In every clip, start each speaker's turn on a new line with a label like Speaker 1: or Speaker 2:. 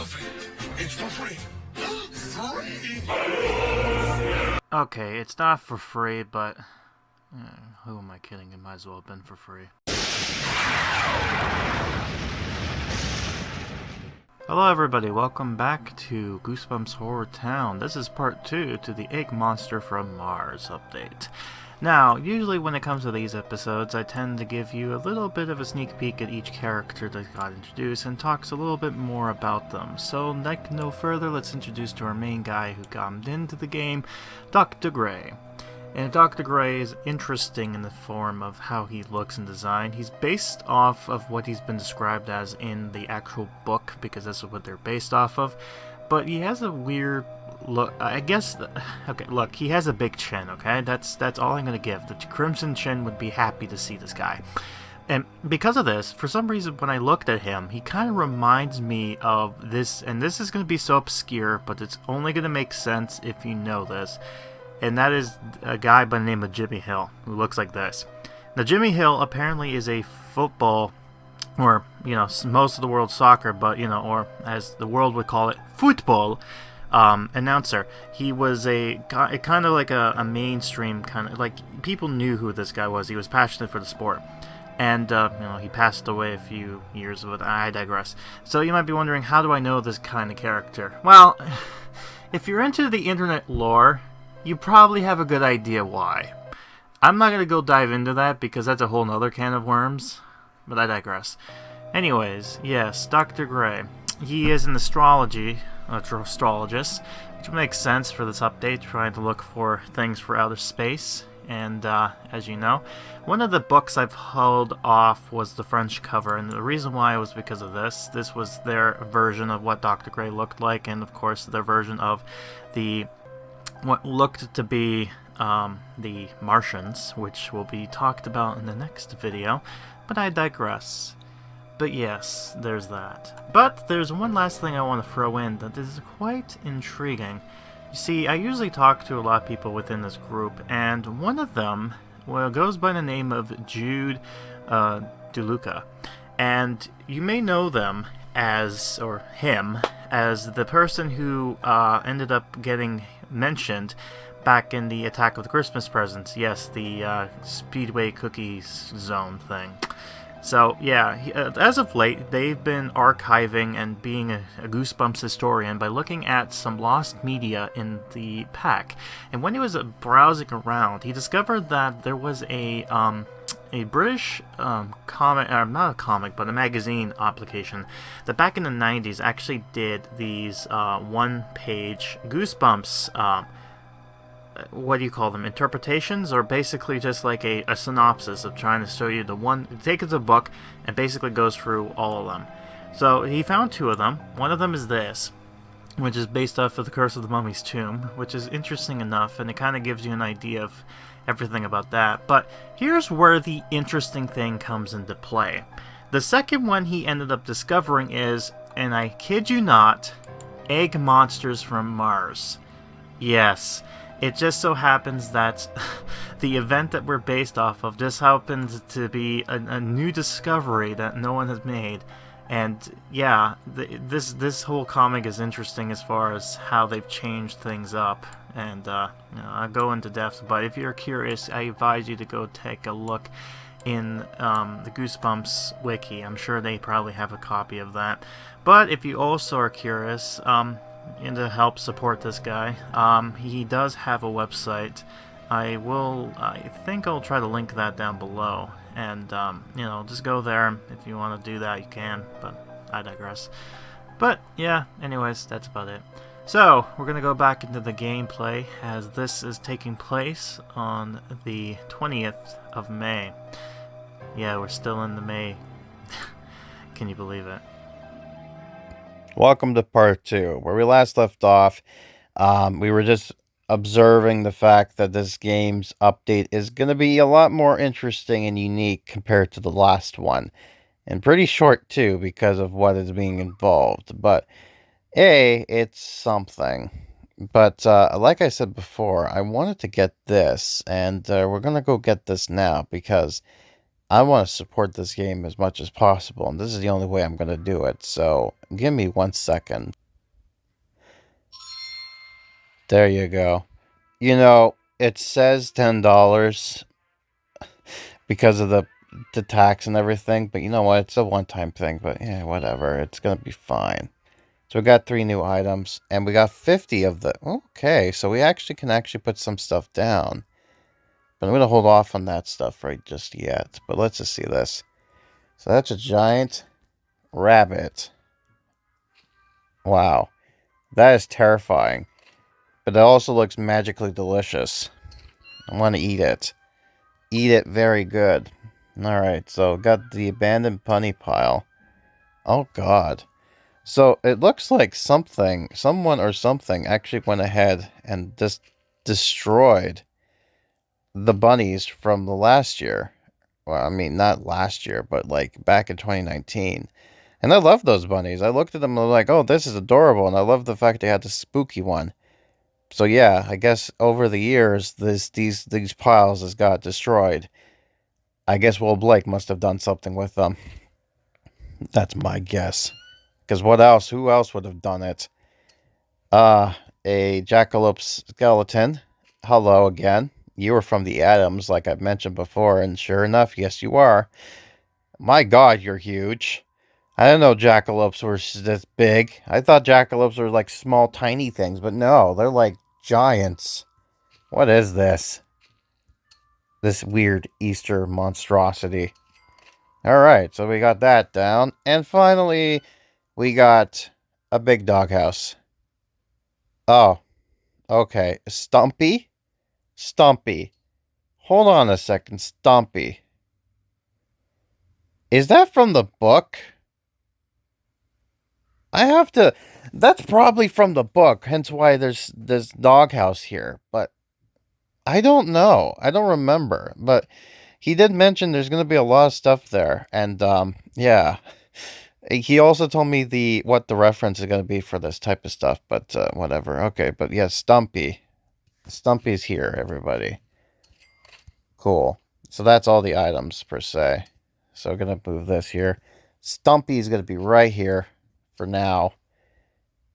Speaker 1: nothing. It's for free. Free?
Speaker 2: Okay, it's not for free, but who am I kidding? It might as well have been for free. Hello everybody, welcome back to Goosebumps HorrorTown. This is part 2 to the Egg Monster from Mars update. Now, usually when it comes to these episodes, I tend to give you a little bit of a sneak peek at each character that got introduced and talks a little bit more about them. So, like no further, let's introduce to our main guy who got into the game, Dr.Grey. And Dr. Grey is interesting in the form of how he looks and design. He's based off of what he's been described as in the actual book, because that's what they're based off of. But he has a weird look, I guess. Okay, look, he has a big chin, okay? That's all I'm going to give. The Crimson Chin would be happy to see this guy. And because of this, for some reason, when I looked at him, he kind of reminds me of this, and this is going to be so obscure, but it's only going to make sense if you know this. And that is a guy by the name of Jimmy Hill, who looks like this. Now, Jimmy Hill apparently is a football, or, most of the world's soccer, but, or as the world would call it, football, announcer. He was a kind of like a mainstream kind of, like, people knew who this guy was. He was passionate for the sport. And, he passed away a few years ago, but I digress. So you might be wondering, how do I know this kind of character? Well, if you're into the internet lore, you probably have a good idea why. I'm not going to go dive into that because that's a whole nother can of worms, but I digress. Anyways, yes, Dr. Grey. He is an astrologist, which makes sense for this update, trying to look for things for outer space. And, as you know, one of the books I've held off was the French cover, and the reason why was because of this. This was their version of what Dr. Grey looked like, and of course their version of what looked to be the Martians, which will be talked about in the next video, but I digress. But yes, there's that. But there's one last thing I want to throw in that is quite intriguing. You see, I usually talk to a lot of people within this group, and one of them, goes by the name of Jude DeLuca. And you may know them as, or him, as the person who ended up getting mentioned back in the Attack of the Christmas Presents. Yes, the Speedway Cookies Zone thing. So, yeah, as of late, they've been archiving and being a Goosebumps historian by looking at some lost media in the pack. And when he was browsing around, he discovered that there was a British comic, or not a comic, but a magazine application that back in the 90s actually did these one-page Goosebumps, what do you call them, interpretations, or basically just like a synopsis of trying to show you take the book and basically goes through all of them. So he found 2 of them. One of them is this, which is based off of the Curse of the Mummy's Tomb, which is interesting enough, and it kind of gives you an idea of everything about that. But here's where the interesting thing comes into play. The second one he ended up discovering is, and I kid you not, Egg Monsters from Mars. Yes, it just so happens that the event that we're based off of just happens to be a new discovery that no one has made. And yeah, this whole comic is interesting as far as how they've changed things up. And I'll go into depth, but if you're curious, I advise you to go take a look in the Goosebumps wiki. I'm sure they probably have a copy of that. But if you also are curious, and to help support this guy, he does have a website. I think I'll try to link that down below, and just go there. If you want to do that, you can, but I digress. But yeah, anyways, that's about it. So we're gonna go back into the gameplay, as this is taking place on the 20th of May. Yeah, we're still in the May. Can you believe it?
Speaker 3: Welcome to part 2. Where we last left off, we were just observing the fact that this game's update is going to be a lot more interesting and unique compared to the last one. And pretty short, too, because of what is being involved. But, it's something. But, like I said before, I wanted to get this, and we're going to go get this now, because I want to support this game as much as possible, and this is the only way I'm going to do it. So give me 1 second. There you go. You know, it says $10 because of the tax and everything, but you know what? It's a one-time thing, but yeah, whatever. It's going to be fine. So we got 3 new items, and we got 50 of the... Okay, so we actually can put some stuff down. But I'm going to hold off on that stuff right just yet. But let's just see this. So that's a giant rabbit. Wow. That is terrifying. But it also looks magically delicious. I want to eat it. Eat it very good. Alright, so got the abandoned bunny pile. Oh god. So it looks like someone or something actually went ahead and just destroyed the bunnies from the last year. Well, I mean, not last year, but like back in 2019. And I love those bunnies. I looked at them and I was like, oh, this is adorable. And I love the fact they had the spooky one. So yeah, I guess over the years, these piles has got destroyed. I guess Will Blake must have done something with them. That's my guess. Because what else? Who else would have done it? A jackalope skeleton. Hello again. You were from the Adams, like I've mentioned before, and sure enough, yes you are. My god, you're huge. I didn't know jackalopes were this big. I thought jackalopes were like small, tiny things, but no, they're like giants. What is this? This weird Easter monstrosity. Alright, so we got that down. And finally, we got a big doghouse. Oh, okay. Stumpy? Stumpy. Hold on a second, Stumpy. Is that from the book? I have to... That's probably from the book, hence why there's this doghouse here. But I don't know. I don't remember. But he did mention there's going to be a lot of stuff there. And, yeah. He also told me what the reference is going to be for this type of stuff. But, whatever. Okay, but yeah, Stumpy. Stumpy's here, everybody. Cool. So that's all the items, per se. So I'm going to move this here. Stumpy is going to be right here for now.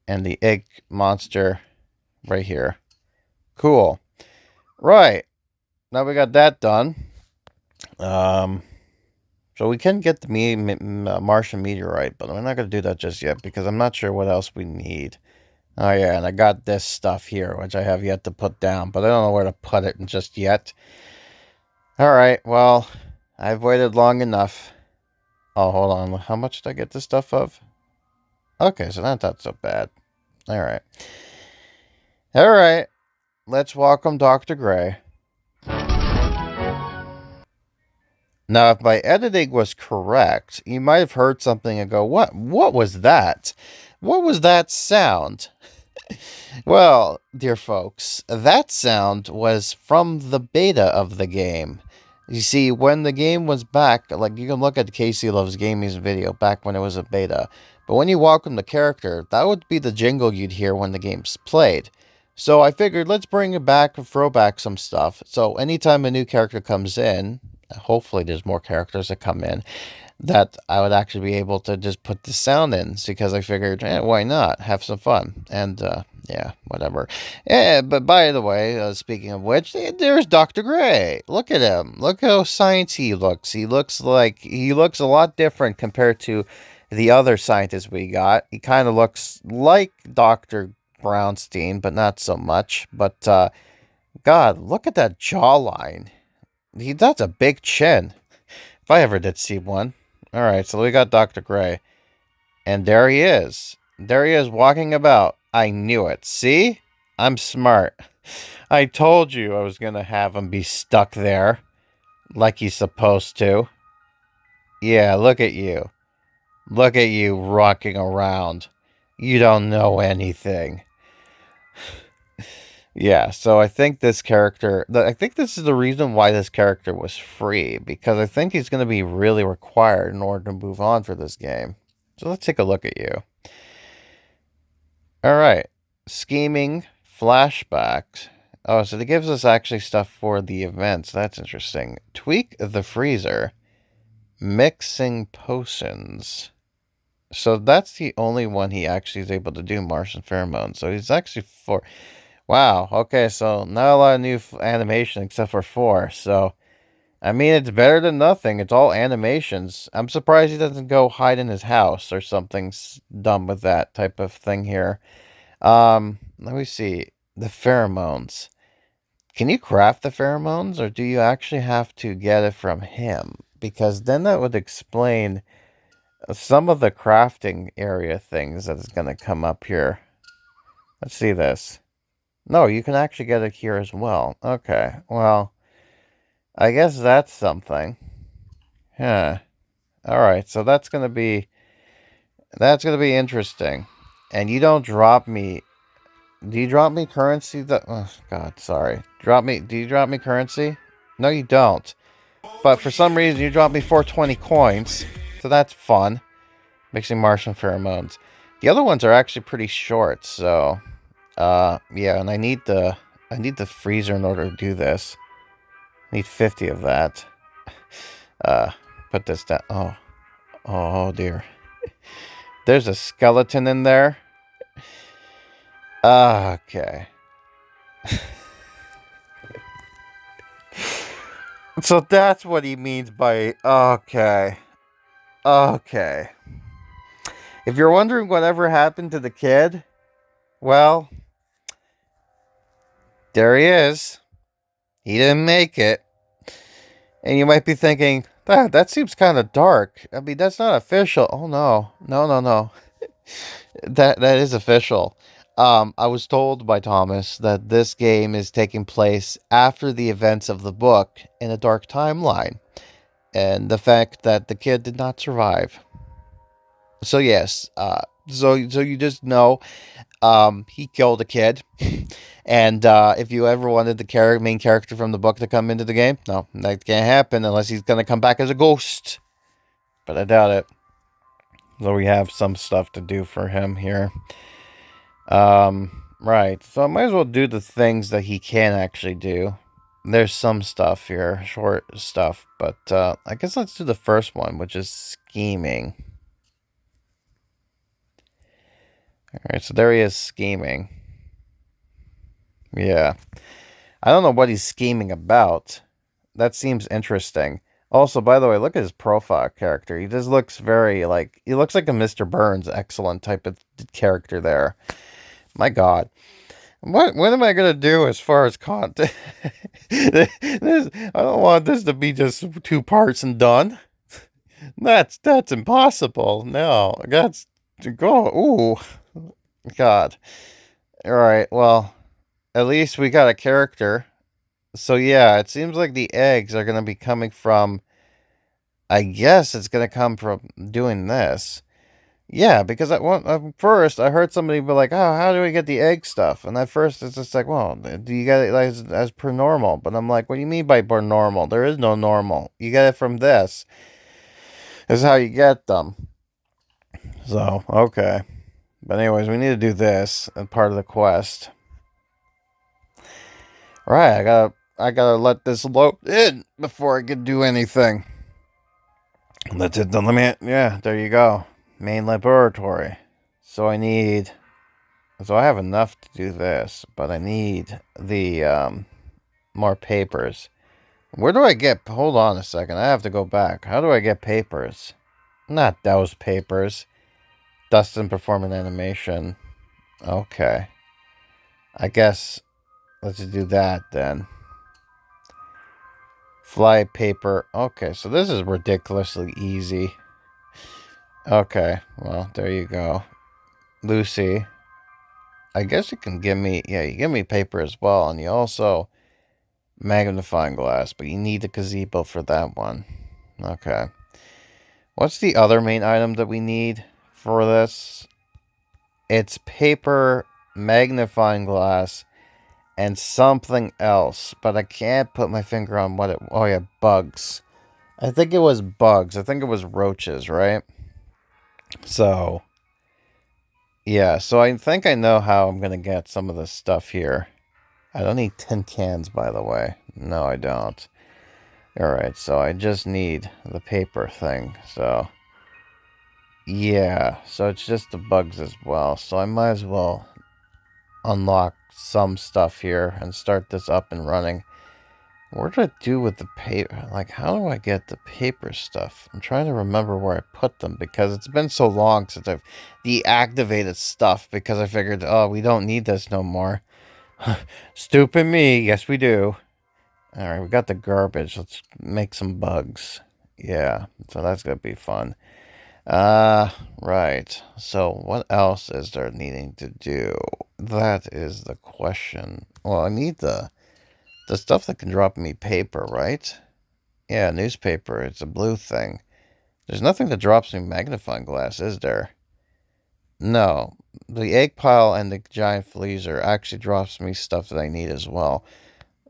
Speaker 3: And the egg monster right here. Cool. Right. Now we got that done. So we can get the Martian meteorite, but I'm not going to do that just yet because I'm not sure what else we need. Oh yeah, and I got this stuff here, which I have yet to put down, but I don't know where to put it just yet. Alright, well, I've waited long enough. Oh, hold on. How much did I get this stuff of? Okay, so not so bad. Alright. Alright. Let's welcome Dr. Grey. Now, if my editing was correct, you might have heard something and go, What was that? What was that sound? Well, dear folks, that sound was from the beta of the game. You see, when the game was back, like you can look at Casey Loves Gaming's video back when it was a beta, but when you welcome the character, that would be the jingle you'd hear when the game's played. So I figured let's bring it back and throw back some stuff. So anytime a new character comes in, hopefully there's more characters that come in, that I would actually be able to just put the sound in, because I figured, why not? Have some fun. And, yeah, whatever. But by the way, speaking of which, there's Dr. Grey. Look at him. Look how sciencey he looks. He looks a lot different compared to the other scientists we got. He kind of looks like Dr. Brownstein, but not so much. But, God, look at that jawline. That's a big chin. If I ever did see one. Alright, so we got Dr. Grey. And there he is. There he is walking about. I knew it. See? I'm smart. I told you I was going to have him be stuck there. Like he's supposed to. Yeah, look at you. Look at you rocking around. You don't know anything. Yeah, so I think this character... I think this is the reason why this character was free. Because I think he's going to be really required in order to move on for this game. So let's take a look at you. Alright. Scheming. Flashbacks. Oh, so it gives us actually stuff for the events. That's interesting. Tweak the freezer. Mixing potions. So that's the only one he actually is able to do, Martian pheromones. So he's actually 4. Wow, okay, so not a lot of new animation except for 4. So, I mean, it's better than nothing. It's all animations. I'm surprised he doesn't go hide in his house or something dumb with that type of thing here. Let me see. The pheromones. Can you craft the pheromones, or do you actually have to get it from him? Because then that would explain some of the crafting area things that is going to come up here. Let's see this. No, you can actually get it here as well. Okay, well, I guess that's something. Yeah. Alright, so that's going to be interesting. And you don't drop me. Do you drop me currency? Oh, God, sorry. Do you drop me currency? No, you don't. But for some reason, you drop me 420 coins. So that's fun. Mixing Martian pheromones. The other ones are actually pretty short, so... yeah, and I need the freezer in order to do this. I need 50 of that. Put this down. Oh dear. There's a skeleton in there. Okay. So that's what he means by okay. Okay. If you're wondering whatever happened to the kid, well, there he is. He didn't make it. And you might be thinking, that seems kind of dark. I mean, that's not official. Oh, no. No. That is official. I was told by Thomas that this game is taking place after the events of the book in a dark timeline. And the fact that the kid did not survive. So, yes. So you just know he killed a kid. And if you ever wanted the main character from the book to come into the game, no, that can't happen unless he's going to come back as a ghost. But I doubt it. So we have some stuff to do for him here. Right. So I might as well do the things that he can actually do. There's some stuff here, short stuff. But I guess let's do the first one, which is scheming. Alright, so there he is scheming. Yeah. I don't know what he's scheming about. That seems interesting. Also, by the way, look at his profile character. He just looks very, he looks like a Mr. Burns excellent type of character there. My God. What am I going to do as far as content? I don't want this to be just 2 parts and done. That's impossible. No, that's, go, ooh. God. Alright, well, at least we got a character. So yeah, it seems like the eggs are going to be coming from... I guess it's going to come from doing this. Yeah, because first I heard somebody be like, oh, how do we get the egg stuff? And at first it's just like, well, do you get it as per normal? But I'm like, what do you mean by per normal? There is no normal. You get it from this. This is how you get them. So, okay. But anyways, we need to do this as part of the quest. Right, I gotta let this load in before I can do anything. That's it. Yeah, there you go. Main laboratory. So I have enough to do this, but I need the more papers. Where do I get? Hold on a second. I have to go back. How do I get papers? Not those papers. Dustin perform an animation. Okay. I guess let's do that then. Fly paper. Okay, so this is ridiculously easy. Okay, well, there you go. Lucy. I guess you can give me... Yeah, you give me paper as well. And you also... magnifying glass. But you need the gazebo for that one. Okay. What's the other main item that we need for this? It's paper, magnifying glass, and something else. But I can't put my finger on what it... Oh, yeah, bugs. I think it was bugs. I think it was roaches, right? So... yeah, so I think I know how I'm going to get some of this stuff here. I don't need tin cans, by the way. No, I don't. Alright, so I just need the paper thing, so... Yeah, so it's just the bugs as well, so I might as well unlock some stuff here and start this up and running. What did I do with the paper? Like, how do I get the paper stuff? I'm trying to remember where I put them because it's been so long since I've deactivated stuff because I figured, oh, we don't need this no more. Stupid me. Yes, we do. Alright, we got the garbage. Let's make some bugs. Yeah, so that's going to be fun. Right. So what else is there needing to do? That is the question. Well, I need the stuff that can drop me paper, right? Yeah, newspaper. It's a blue thing. There's nothing that drops me magnifying glass, is there? No. The egg pile and the giant freezer actually drops me stuff that I need as well.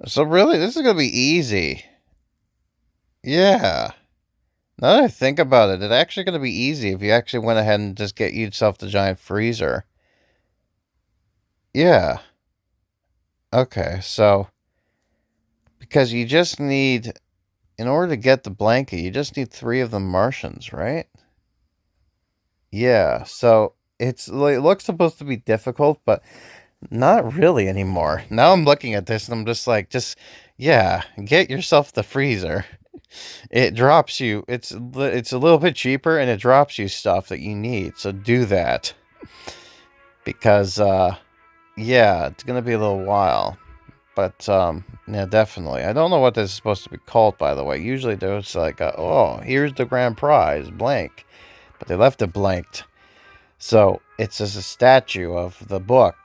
Speaker 3: So really, this is going to be easy. Yeah. Now that I think about it, it's actually going to be easy if you actually went ahead and just get yourself the giant freezer. Yeah. Okay, so... Because you just need... In order to get the blanket, you just need 3 of the Martians, right? Yeah, so... it looks supposed to be difficult, but not really anymore. Now I'm looking at this and I'm just like, yeah, get yourself the freezer. It drops you, it's a little bit cheaper and it drops you stuff that you need, so do that. Because, yeah, it's gonna be a little while. But, yeah, definitely. I don't know what this is supposed to be called, by the way. Usually there's like, oh, here's the grand prize, blank. But they left it blanked. So, it's just a statue of the book,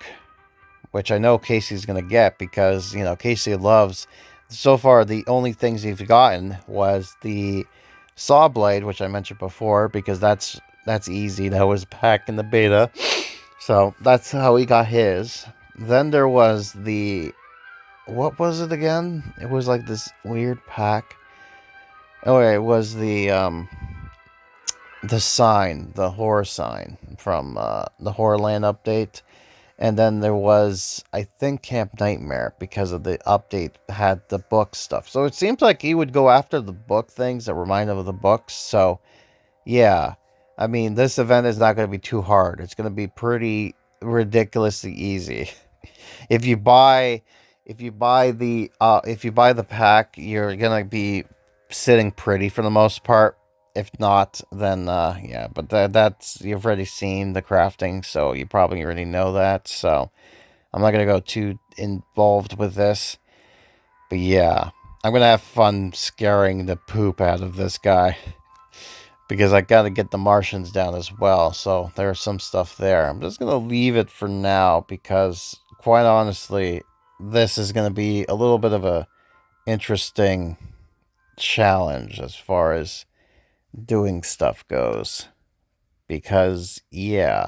Speaker 3: which I know Casey's going to get because, you know, Casey loves... So far, the only things he's gotten was the saw blade, which I mentioned before, because that's easy. That was back in the beta. So, that's how he got his. Then there was the... What was it again? It was like this weird pack. Oh, yeah, it was the sign, the horror sign from the Horrorland update. And then there was, I think, Camp Nightmare, because of the update had the book stuff. So it seems like he would go after the book things that remind him of the books. So, yeah. I mean, this event is not going to be too hard. It's going to be pretty ridiculously easy. If you buy the pack, you're going to be sitting pretty for the most part. If not, then, yeah, but that's, you've already seen the crafting, so you probably already know that, so I'm not going to go too involved with this, but yeah, I'm going to have fun scaring the poop out of this guy, because I got to get the Martians down as well, so there's some stuff there. I'm just going to leave it for now, because, quite honestly, this is going to be a little bit of a interesting challenge as far as doing stuff goes, because yeah,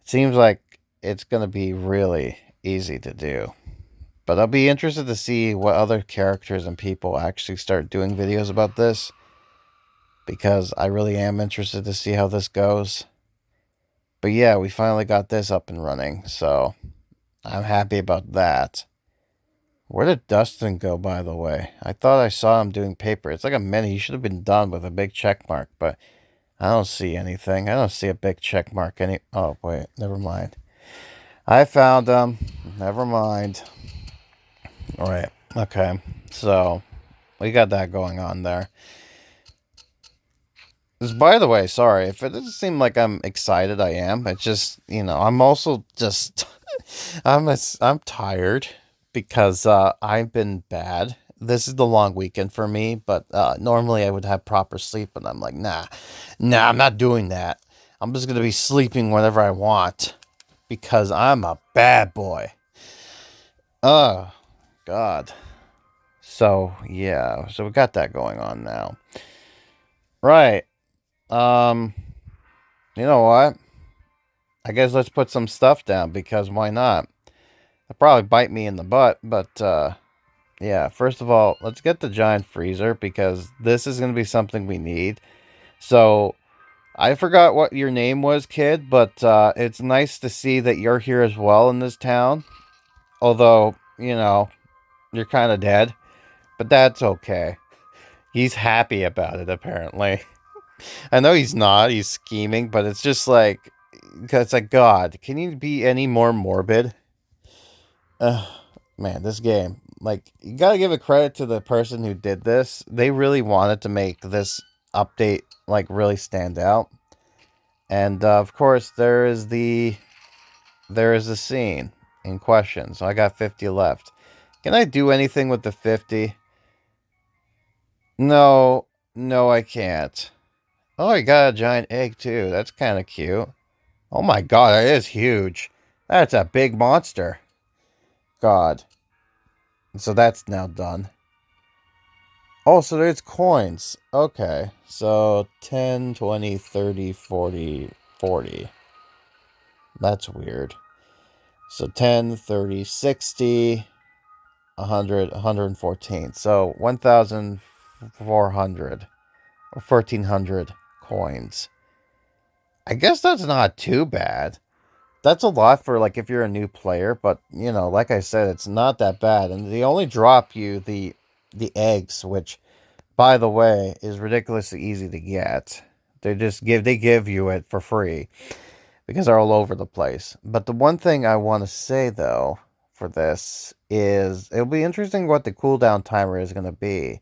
Speaker 3: it seems like it's going to be really easy to do, but I'll be interested to see what other characters and people actually start doing videos about this, because I really am interested to see how this goes. But yeah, we finally got this up and running, so I'm happy about that. Where did Dustin go, by the way? I thought I saw him doing paper. It's like a minute. He should have been done with a big check mark, but I don't see anything. I don't see a big check mark any... Oh, wait. Never mind. I found him. Never mind. Alright. Okay. So, we got that going on there. By the way, sorry. If it doesn't seem like I'm excited, I am. It's just, you know, I'm also just... I'm tired. Because I've been bad. This is the long weekend for me, but normally I would have proper sleep, but I'm like, nah, I'm not doing that. I'm just going to be sleeping whenever I want, because I'm a bad boy. Oh, God. So, yeah, so we got that going on now. Right. You know what? I guess let's put some stuff down, because why not? It'll probably bite me in the butt, but, yeah, first of all, let's get the giant freezer, because this is going to be something we need. So, I forgot what your name was, kid, but, it's nice to see that you're here as well in this town. Although, you know, you're kind of dead, but that's okay. He's happy about it, apparently. I know he's not. He's scheming, but it's just like... It's like, God, can you be any more morbid? Man, this game. Like, you gotta give a credit to the person who did this. They really wanted to make this update, like, really stand out. And, of course, there is the scene in question. So I got 50 left. Can I do anything with the 50? No. No, I can't. Oh, I got a giant egg, too. That's kind of cute. Oh my god, that is huge. That's a big monster. God. So that's now done. Oh, so there's coins. Okay. So 10, 20, 30, 40, 40. That's weird. So 10, 30, 60, 100, 114. So 1,400 or 1,400 coins. I guess that's not too bad. That's a lot for, like, if you're a new player, but, you know, like I said, it's not that bad. And they only drop you the eggs, which, by the way, is ridiculously easy to get. They give you it for free because they're all over the place. But the one thing I want to say, though, for this is it'll be interesting what the cooldown timer is going to be.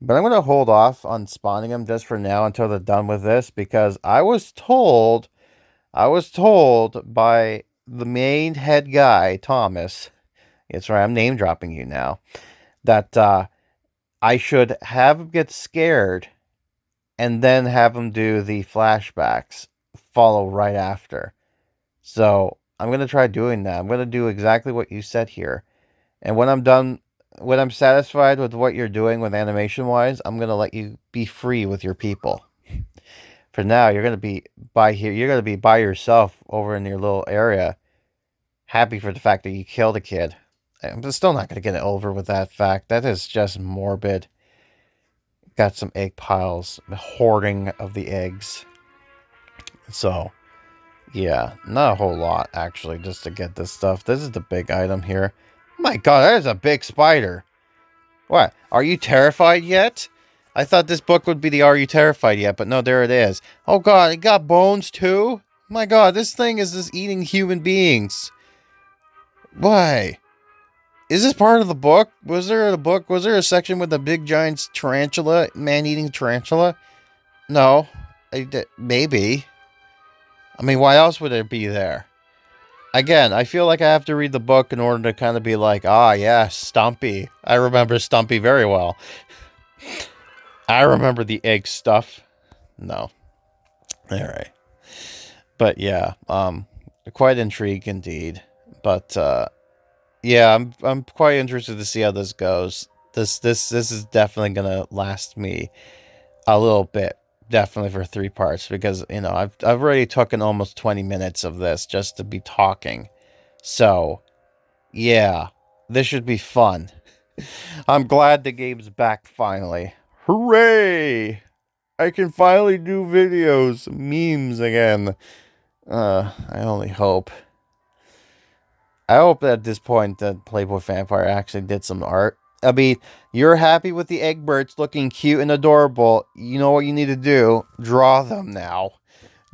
Speaker 3: But I'm going to hold off on spawning them just for now until they're done with this, because I was told by the main head guy, Thomas, it's right, I'm name dropping you now, that I should have him get scared and then have him do the flashbacks follow right after. So I'm going to try doing that. I'm going to do exactly what you said here. And when I'm done, when I'm satisfied with what you're doing with animation-wise, I'm going to let you be free with your people. For now, you're going to be you're going to be by yourself over in your little area, happy for the fact that you killed a kid. I'm still not going to get it over with that fact. That is just morbid. Got some egg piles, hoarding of the eggs. So, yeah, not a whole lot, actually, just to get this stuff. This is the big item here. Oh my god, that is a big spider. What? Are you terrified yet? I thought this book would be the Are You Terrified Yet? But no, there it is. Oh god, it got bones too? My god, this thing is just eating human beings. Why? Is this part of the book? Was there a section with a big giant tarantula, man-eating tarantula? No. Maybe. I mean, why else would it be there? Again, I feel like I have to read the book in order to kind of be like, ah, yeah, Stumpy. I remember Stumpy very well. I remember the egg stuff. No. Alright. But yeah, quite intrigued indeed. But yeah, I'm quite interested to see how this goes. This is definitely gonna last me a little bit, definitely for 3 parts, because you know I've already taken almost 20 minutes of this just to be talking. So yeah, this should be fun. I'm glad the game's back finally. Hooray! I can finally do videos, memes again. I only hope. I hope that at this point that Playboy Vampire actually did some art. I mean, you're happy with the Egberts looking cute and adorable. You know what you need to do? Draw them now.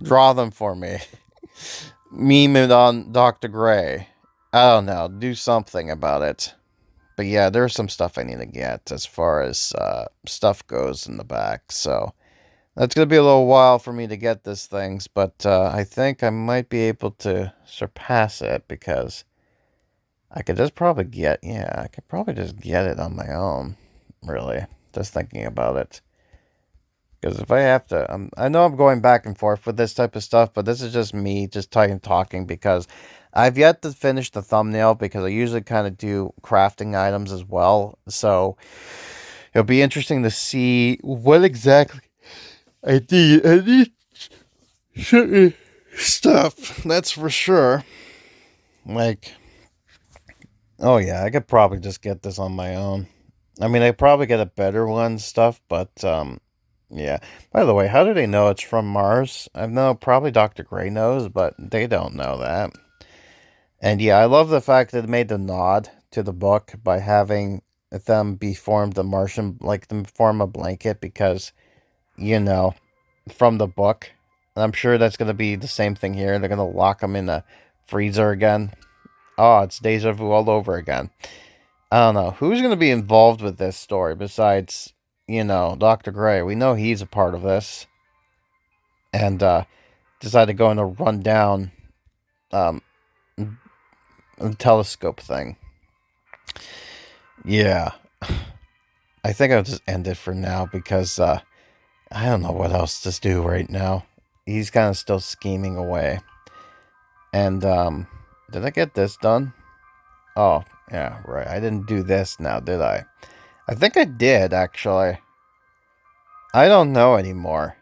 Speaker 3: Draw them for me. Meme it on Dr.Grey. I don't know. Do something about it. But yeah, there's some stuff I need to get as far as stuff goes in the back. So that's going to be a little while for me to get these things. But I think I might be able to surpass it because I could just probably I could probably just get it on my own, really, just thinking about it. Because if I have to, I know I'm going back and forth with this type of stuff, but this is just me just talking because I've yet to finish the thumbnail because I usually kind of do crafting items as well. So it'll be interesting to see what exactly I need certain stuff, that's for sure. Like... Oh yeah, I could probably just get this on my own. I mean, I probably get a better one stuff, but yeah. By the way, how do they know it's from Mars? I know probably Dr. Grey knows, but they don't know that. And yeah, I love the fact that it made the nod to the book by having them be formed a Martian, like them form a blanket because, you know, from the book. And I'm sure that's going to be the same thing here. They're going to lock them in a freezer again. Oh, it's deja vu all over again. I don't know. Who's going to be involved with this story besides, Dr. Grey? We know he's a part of this. And decided to go in a rundown telescope thing. Yeah. I think I'll just end it for now because I don't know what else to do right now. He's kind of still scheming away. And did I get this done? Oh, yeah, right. I didn't do this now, did I? I think I did, actually. I don't know anymore.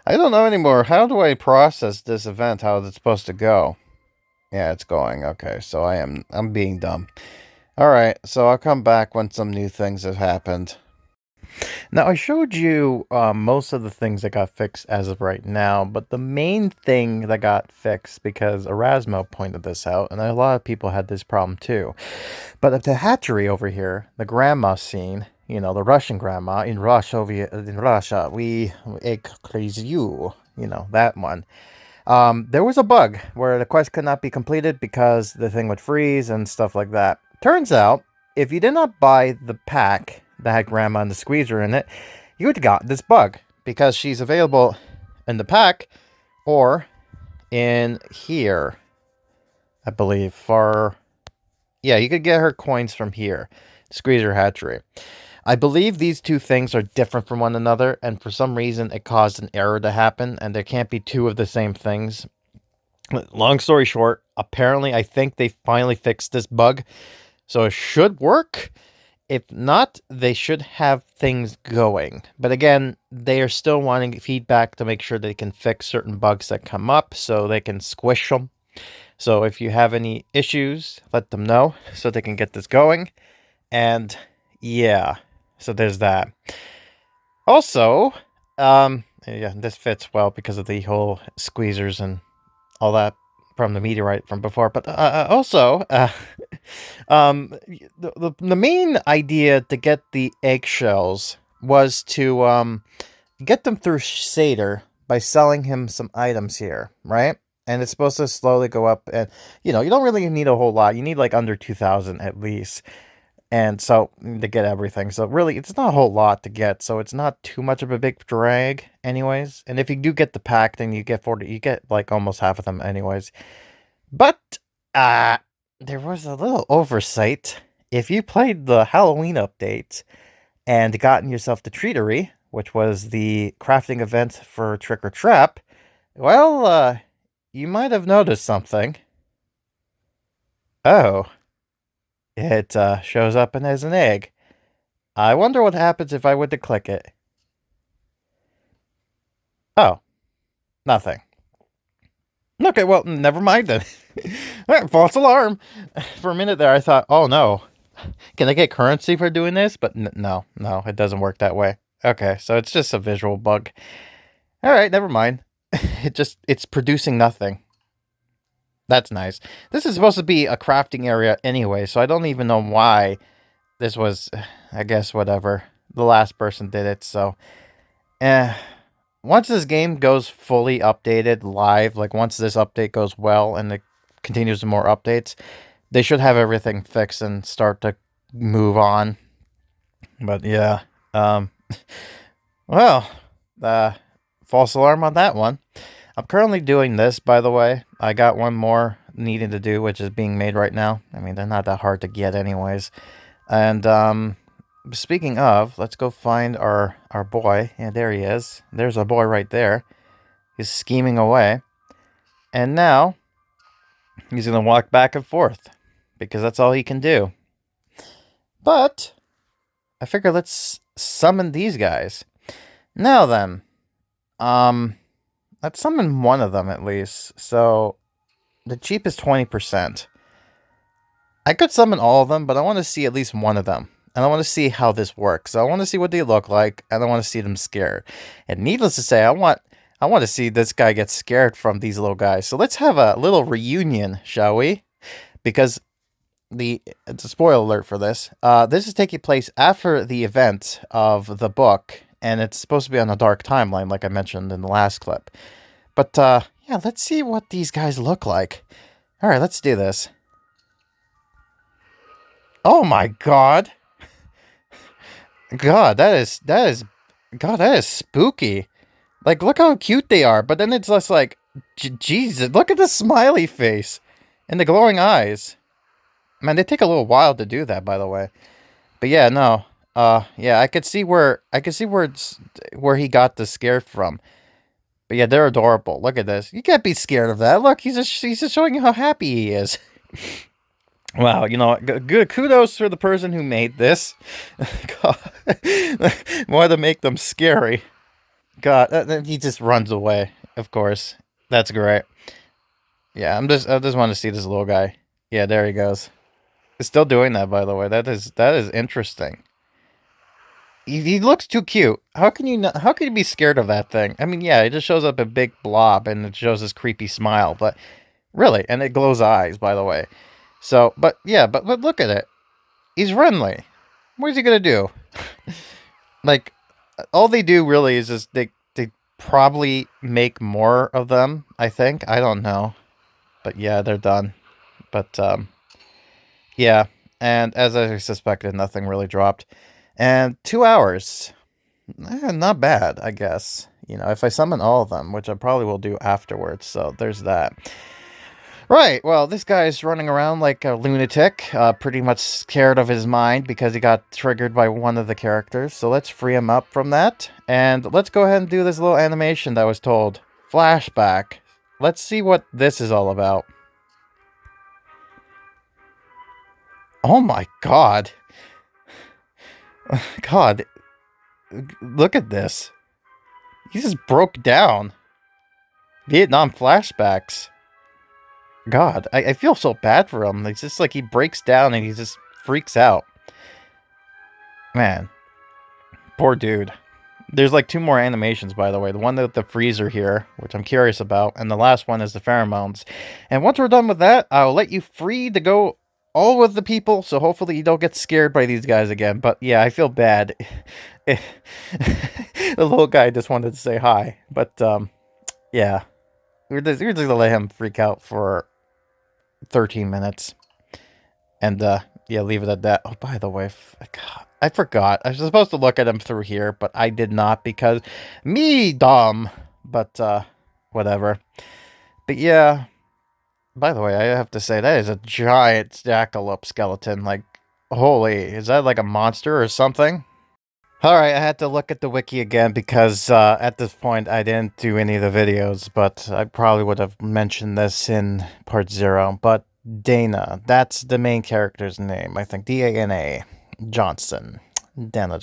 Speaker 3: How do I process this event, how it's supposed to go? Yeah, it's going. Okay, so I'm being dumb. Alright, so I'll come back when some new things have happened. Now, I showed you most of the things that got fixed as of right now, but the main thing that got fixed, because Erasmo pointed this out, and a lot of people had this problem too, but the hatchery over here, the grandma scene, the Russian grandma, in Russia, we excuse you, that one. There was a bug where the quest could not be completed because the thing would freeze and stuff like that. Turns out, if you did not buy the pack that had Grandma and the Squeezer in it, you would have got this bug because she's available in the pack or in here, I believe. Yeah, you could get her coins from here, Squeezer Hatchery. I believe these two things are different from one another, and for some reason it caused an error to happen, and there can't be two of the same things. Long story short, apparently I think they finally fixed this bug, so it should work. If not, they should have things going. But again, they are still wanting feedback to make sure they can fix certain bugs that come up so they can squish them. So if you have any issues, let them know so they can get this going. And yeah, so there's that. Also, yeah, this fits well because of the whole squeezers and all that from the meteorite from before. But the main idea to get the eggshells was to get them through Seder by selling him some items here, right? And it's supposed to slowly go up, and you don't really need a whole lot. You need like under 2,000 at least. And so, to get everything. So, really, it's not a whole lot to get. So, it's not too much of a big drag, anyways. And if you do get the pack, then you get like almost half of them, anyways. But, there was a little oversight. If you played the Halloween update and gotten yourself the Treatery, which was the crafting event for Trick or Trap, well, you might have noticed something. Oh. It shows up as an egg. I wonder what happens if I were to click it. Oh, nothing. Okay, well, never mind then. False alarm. For a minute there, I thought, oh no. Can I get currency for doing this? But no, it doesn't work that way. Okay, so it's just a visual bug. Alright, never mind. It's producing nothing. That's nice. This is supposed to be a crafting area anyway, so I don't even know why this was, I guess, whatever. The last person did it, so. Once this game goes fully updated live, like once this update goes well and it continues to more updates, they should have everything fixed and start to move on. But yeah, well, false alarm on that one. I'm currently doing this, by the way. I got one more needing to do, which is being made right now. I mean, they're not that hard to get anyways. And, speaking of, let's go find our boy. Yeah, there he is. There's our boy right there. He's scheming away. And now, he's going to walk back and forth. Because that's all he can do. But, I figure let's summon these guys. Now then, let's summon one of them at least. So, the cheapest 20%. I could summon all of them, but I want to see at least one of them. And I want to see how this works. So I want to see what they look like, and I want to see them scared. And needless to say, I want to see this guy get scared from these little guys. So let's have a little reunion, shall we? Because it's a spoiler alert for this. This is taking place after the event of the book, and it's supposed to be on a dark timeline, like I mentioned in the last clip. But yeah, let's see what these guys look like. All right, let's do this. Oh my God! God, that is God, that is spooky. Like, look how cute they are, but then it's just like, Jesus, look at the smiley face and the glowing eyes. Man, they take a little while to do that, by the way. But yeah, no. Yeah, I could see where where he got the scare from. But yeah, they're adorable. Look at this. You can't be scared of that. Look, he's just showing you how happy he is. Wow, you know, good kudos for the person who made this. God, why to make them scary? God, he just runs away. Of course, that's great. Yeah, I just want to see this little guy. Yeah, there he goes. He's still doing that, by the way. That is interesting. He looks too cute. How can you not, how can you be scared of that thing? I mean, yeah, it just shows up a big blob and it shows this creepy smile, but really, and it glows eyes, by the way. So, but yeah, but look at it. He's friendly. What is he gonna do? Like, all they do really is just they probably make more of them. I think, I don't know, but yeah, they're done. But yeah, and as I suspected, nothing really dropped. And 2 hours, not bad, I guess. You know, if I summon all of them, which I probably will do afterwards. So there's that. Right, well, this guy's running around like a lunatic, pretty much scared of his mind because he got triggered by one of the characters. So let's free him up from that. And let's go ahead and do this little animation that was told. Flashback. Let's see what this is all about. Oh my God. God. Look at this. He just broke down. Vietnam flashbacks. God, I feel so bad for him. It's just like he breaks down and he just freaks out. Man. Poor dude. There's like 2 more animations, by the way. The one with the freezer here, which I'm curious about. And the last one is the pheromones. And once we're done with that, I'll let you free to go all with the people. So hopefully you don't get scared by these guys again. But yeah, I feel bad. The little guy just wanted to say hi. But yeah. We're just going to let him freak out for 13 minutes. And yeah, leave it at that. Oh, by the way, God, I forgot. I was supposed to look at him through here, but I did not because me dumb. But whatever. But yeah, by the way, I have to say that is a giant jackalope skeleton. Like, holy, is that like a monster or something? Alright, I had to look at the wiki again because at this point I didn't do any of the videos, but I probably would have mentioned this in part 0. But Dana, that's the main character's name, I think. D-A-N-A. Johnson. Dana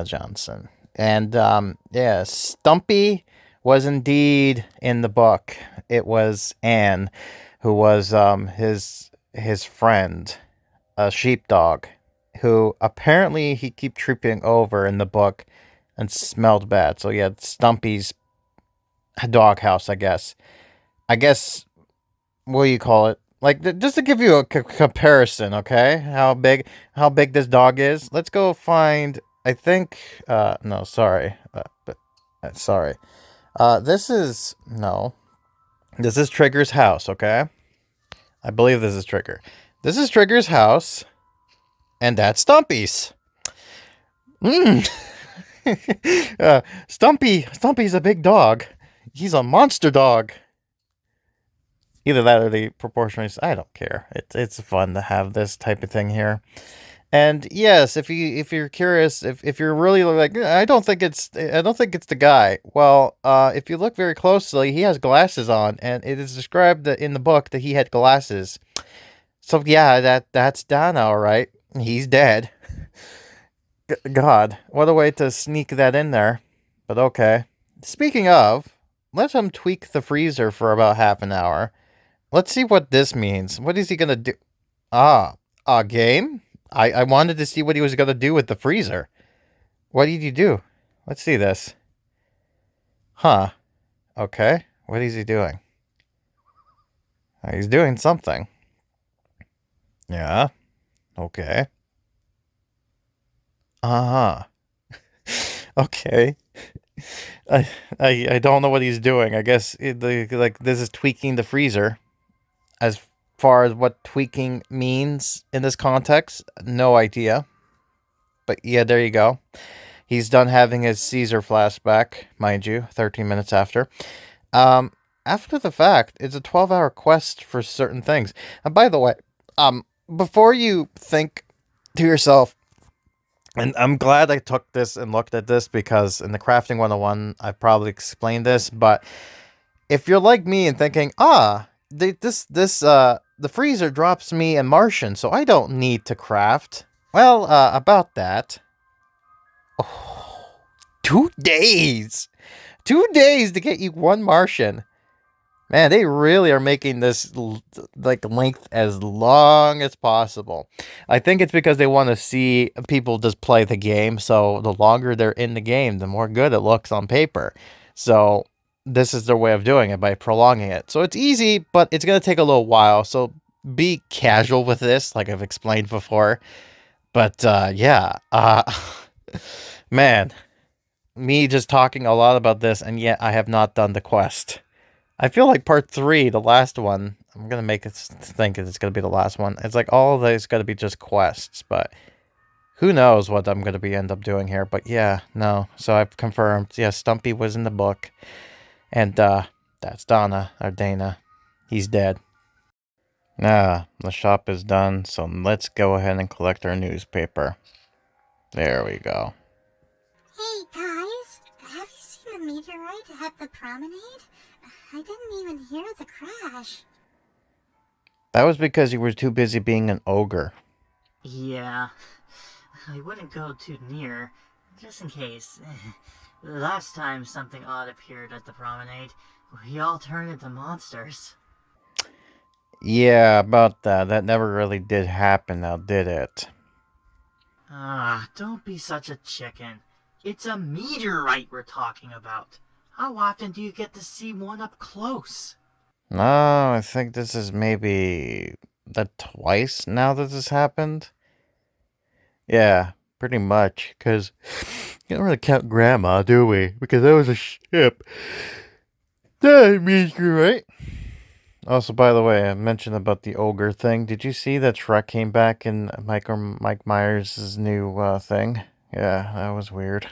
Speaker 3: Johnson. And yeah, Stumpy was indeed in the book. It was Anne, who was his friend, a sheepdog, who apparently he keep tripping over in the book and smelled bad. So yeah, Stumpy's doghouse, I guess. What do you call it? Like, just to give you a comparison, okay? How big this dog is. Let's go find, I think, no, sorry. Sorry. This is Trigger's house, okay? I believe this is Trigger. This is Trigger's house. And that's Stumpy's. Stumpy's a big dog. He's a monster dog. Either that or the proportionally. I don't care. It's fun to have this type of thing here. And yes, if you're curious, if you're really like, I don't think it's the guy. Well, if you look very closely, he has glasses on, and it is described in the book that he had glasses. So yeah, that's Dana, all right. He's dead. God, what a way to sneak that in there. But okay. Speaking of, let him tweak the freezer for about half an hour. Let's see what this means. What is he gonna do? A game? I wanted to see what he was gonna do with the freezer. What did you do? Let's see this. Huh. Okay. What is he doing? He's doing something. Yeah. Okay. Uh-huh. Okay. I, I don't know what he's doing. I guess this is tweaking the freezer. As far as what tweaking means in this context, no idea. But yeah, there you go. He's done having his Caesar flashback, mind you, 13 minutes after. Um, After the fact, it's a 12-hour quest for certain things. And by the way, before you think to yourself, and I'm glad I took this and looked at this because in the Crafting 101, I probably explained this, but if you're like me and thinking, the freezer drops me a Martian, so I don't need to craft. Well, about that. Oh, 2 days! 2 days to get you one Martian. Man, they really are making this length as long as possible. I think it's because they want to see people just play the game. So the longer they're in the game, the more good it looks on paper. So this is their way of doing it by prolonging it. So it's easy, but it's gonna take a little while. So be casual with this, like I've explained before. But yeah, man, me just talking a lot about this, and yet I have not done the quest. I feel like part 3, the last one, I'm going to make it think it's going to be the last one. It's like all of these going to be just quests, but who knows what I'm going to end up doing here. But yeah, no. So I've confirmed, yeah, Stumpy was in the book. And that's Donna, or Dana. He's dead. The shop is done, so let's go ahead and collect our newspaper. There we go.
Speaker 4: Hey guys, have you seen the meteorite at the promenade? I didn't even hear the crash.
Speaker 3: That was because you were too busy being an ogre.
Speaker 5: Yeah, I wouldn't go too near, just in case. The last time something odd appeared at the promenade, we all turned into monsters.
Speaker 3: Yeah, about that. That never really did happen now, did it?
Speaker 5: Don't be such a chicken. It's a meteorite we're talking about. How often do you get to see one up close?
Speaker 3: No, I think this is maybe twice now that this happened. Yeah, pretty much, because we don't really count Grandma, do we? Because that was a ship. That means you're right. Also, by the way, I mentioned about the ogre thing. Did you see that Shrek came back in Mike Myers' new thing? Yeah, that was weird.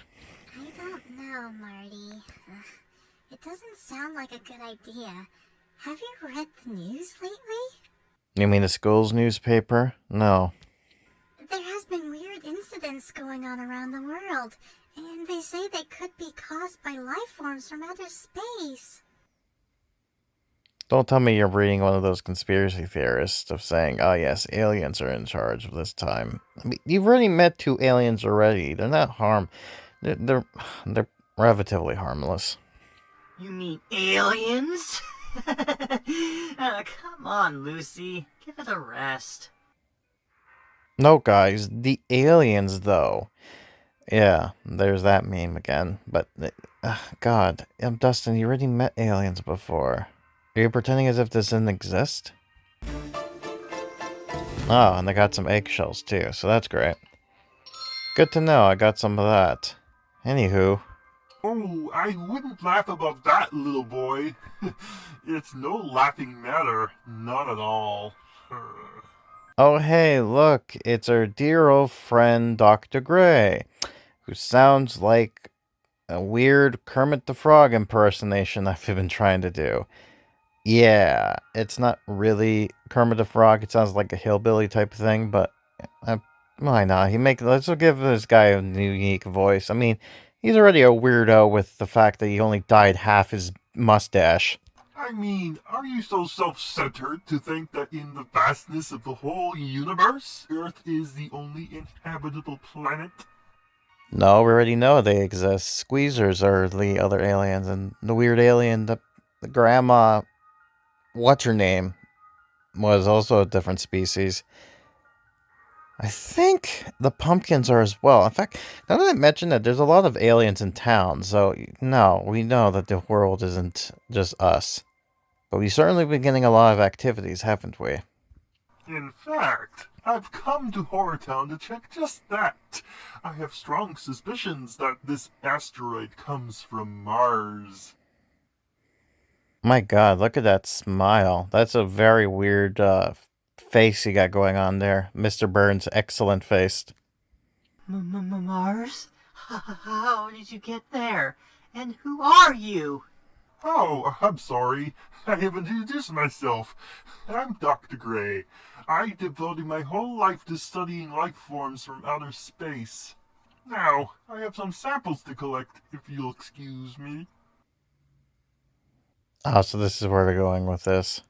Speaker 4: I don't know, Marty. It doesn't sound like a good idea. Have you read the news lately?
Speaker 3: You mean the school's newspaper? No.
Speaker 4: There has been weird incidents going on around the world, and they say they could be caused by life forms from outer space.
Speaker 3: Don't tell me you're reading one of those conspiracy theorists of saying, oh yes, aliens are in charge of this time. I mean, you've already met 2 aliens already. They're not they're relatively harmless.
Speaker 5: You mean aliens? Come on, Lucy. Give it a rest.
Speaker 3: No, guys, the aliens, though. Yeah, there's that meme again. But, God, Dustin, you already met aliens before. Are you pretending as if this didn't exist? Oh, and they got some eggshells, too, so that's great. Good to know, I got some of that. Anywho.
Speaker 1: Oh, I wouldn't laugh about that, little boy. It's no laughing matter, not at all.
Speaker 3: Oh, hey, look, it's our dear old friend, Dr.Grey, who sounds like a weird Kermit the Frog impersonation I've been trying to do. Yeah, it's not really Kermit the Frog. It sounds like a hillbilly type of thing, but why not? Let's give this guy a unique voice. I mean, he's already a weirdo with the fact that he only dyed half his mustache.
Speaker 1: I mean, are you so self-centered to think that in the vastness of the whole universe, Earth is the only inhabitable planet?
Speaker 3: No, we already know they exist. Squeezers are the other aliens, and the weird alien, the grandma, what's her name, was also a different species. I think the pumpkins are as well. In fact, now that I mentioned that there's a lot of aliens in town, so no, we know that the world isn't just us. But we've certainly been getting a lot of activities, haven't we?
Speaker 1: In fact, I've come to HorrorTown to check just that. I have strong suspicions that this asteroid comes from Mars.
Speaker 3: My God, look at that smile. That's a very weird face you got going on there. Mr. Burns' excellent face.
Speaker 5: Mars? How did you get there? And who are you?
Speaker 1: Oh, I'm sorry. I haven't introduced myself. I'm Dr.Grey. I devoted my whole life to studying life forms from outer space. Now, I have some samples to collect, if you'll excuse me.
Speaker 3: Oh, so this is where they're going with this.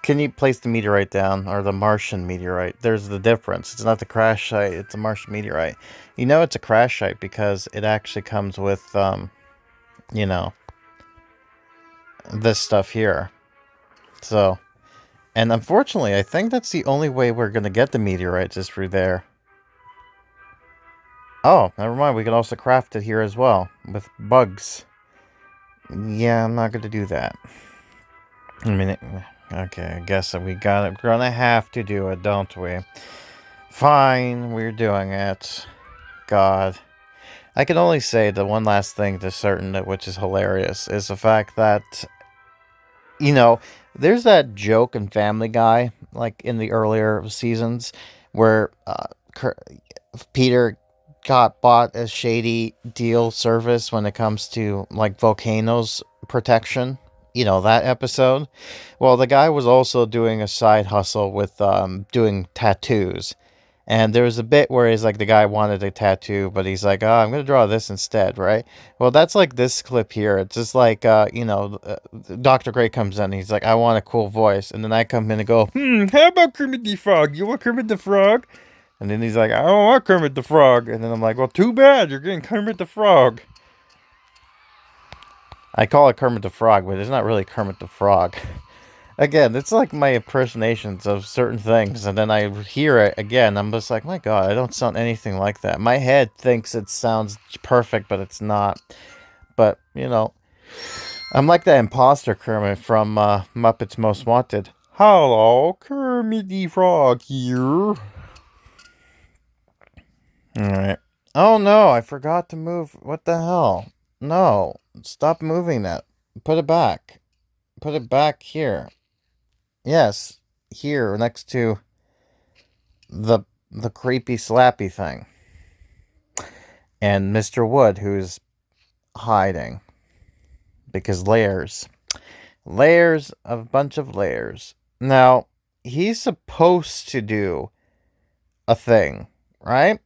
Speaker 3: Can you place the meteorite down, or the Martian meteorite? There's the difference. It's not the crash site, it's a Martian meteorite. You know it's a crash site because it actually comes with, you know, this stuff here. So, and unfortunately, I think that's the only way we're going to get the meteorites is through there. Oh, never mind. We can also craft it here as well with bugs. Yeah, I'm not going to do that. I mean, okay, I guess that we're gonna have to do it, don't we? Fine, we're doing it. God. I can only say the one last thing to certain, which is hilarious, is the fact that, you know, there's that joke in Family Guy, like in the earlier seasons, where Peter got bought a shady deal service when it comes to, like, volcanoes protection. You know, that episode? Well, the guy was also doing a side hustle with doing tattoos. And there was a bit where he's like, the guy wanted a tattoo, but he's like, oh, I'm going to draw this instead, right? Well, that's like this clip here. It's just like, you know, Dr. Grey comes in and he's like, I want a cool voice. And then I come in and go, how about Kermit the Frog? You want Kermit the Frog? And then he's like, I don't want Kermit the Frog. And then I'm like, well, too bad. You're getting Kermit the Frog. I call it Kermit the Frog, but it's not really Kermit the Frog. Again, it's like my impersonations of certain things, and then I hear it again, I'm just like, my God, I don't sound anything like that. My head thinks it sounds perfect, but it's not. But, you know, I'm like that imposter Kermit from Muppets Most Wanted. Hello, Kermit the Frog here. Alright. Oh no, I forgot to move. What the hell? No, stop moving that. Put it back. Put it back here. Yes, here next to the creepy slappy thing. And Mr. Wood, who's hiding. Because layers. Layers, a bunch of layers. Now, he's supposed to do a thing, right?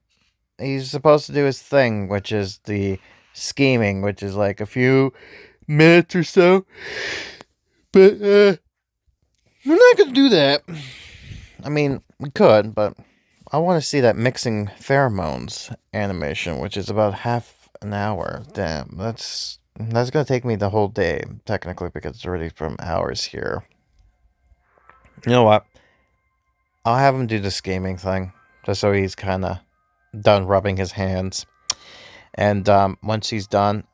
Speaker 3: He's supposed to do his thing, which is the scheming, which is like a few minutes or so. But, we're not going to do that. I mean, we could, but I want to see that mixing pheromones animation, which is about half an hour. Damn, that's going to take me the whole day, technically, because it's already from hours here. You know what? I'll have him do the scheming thing, just so he's kind of done rubbing his hands. And once he's done,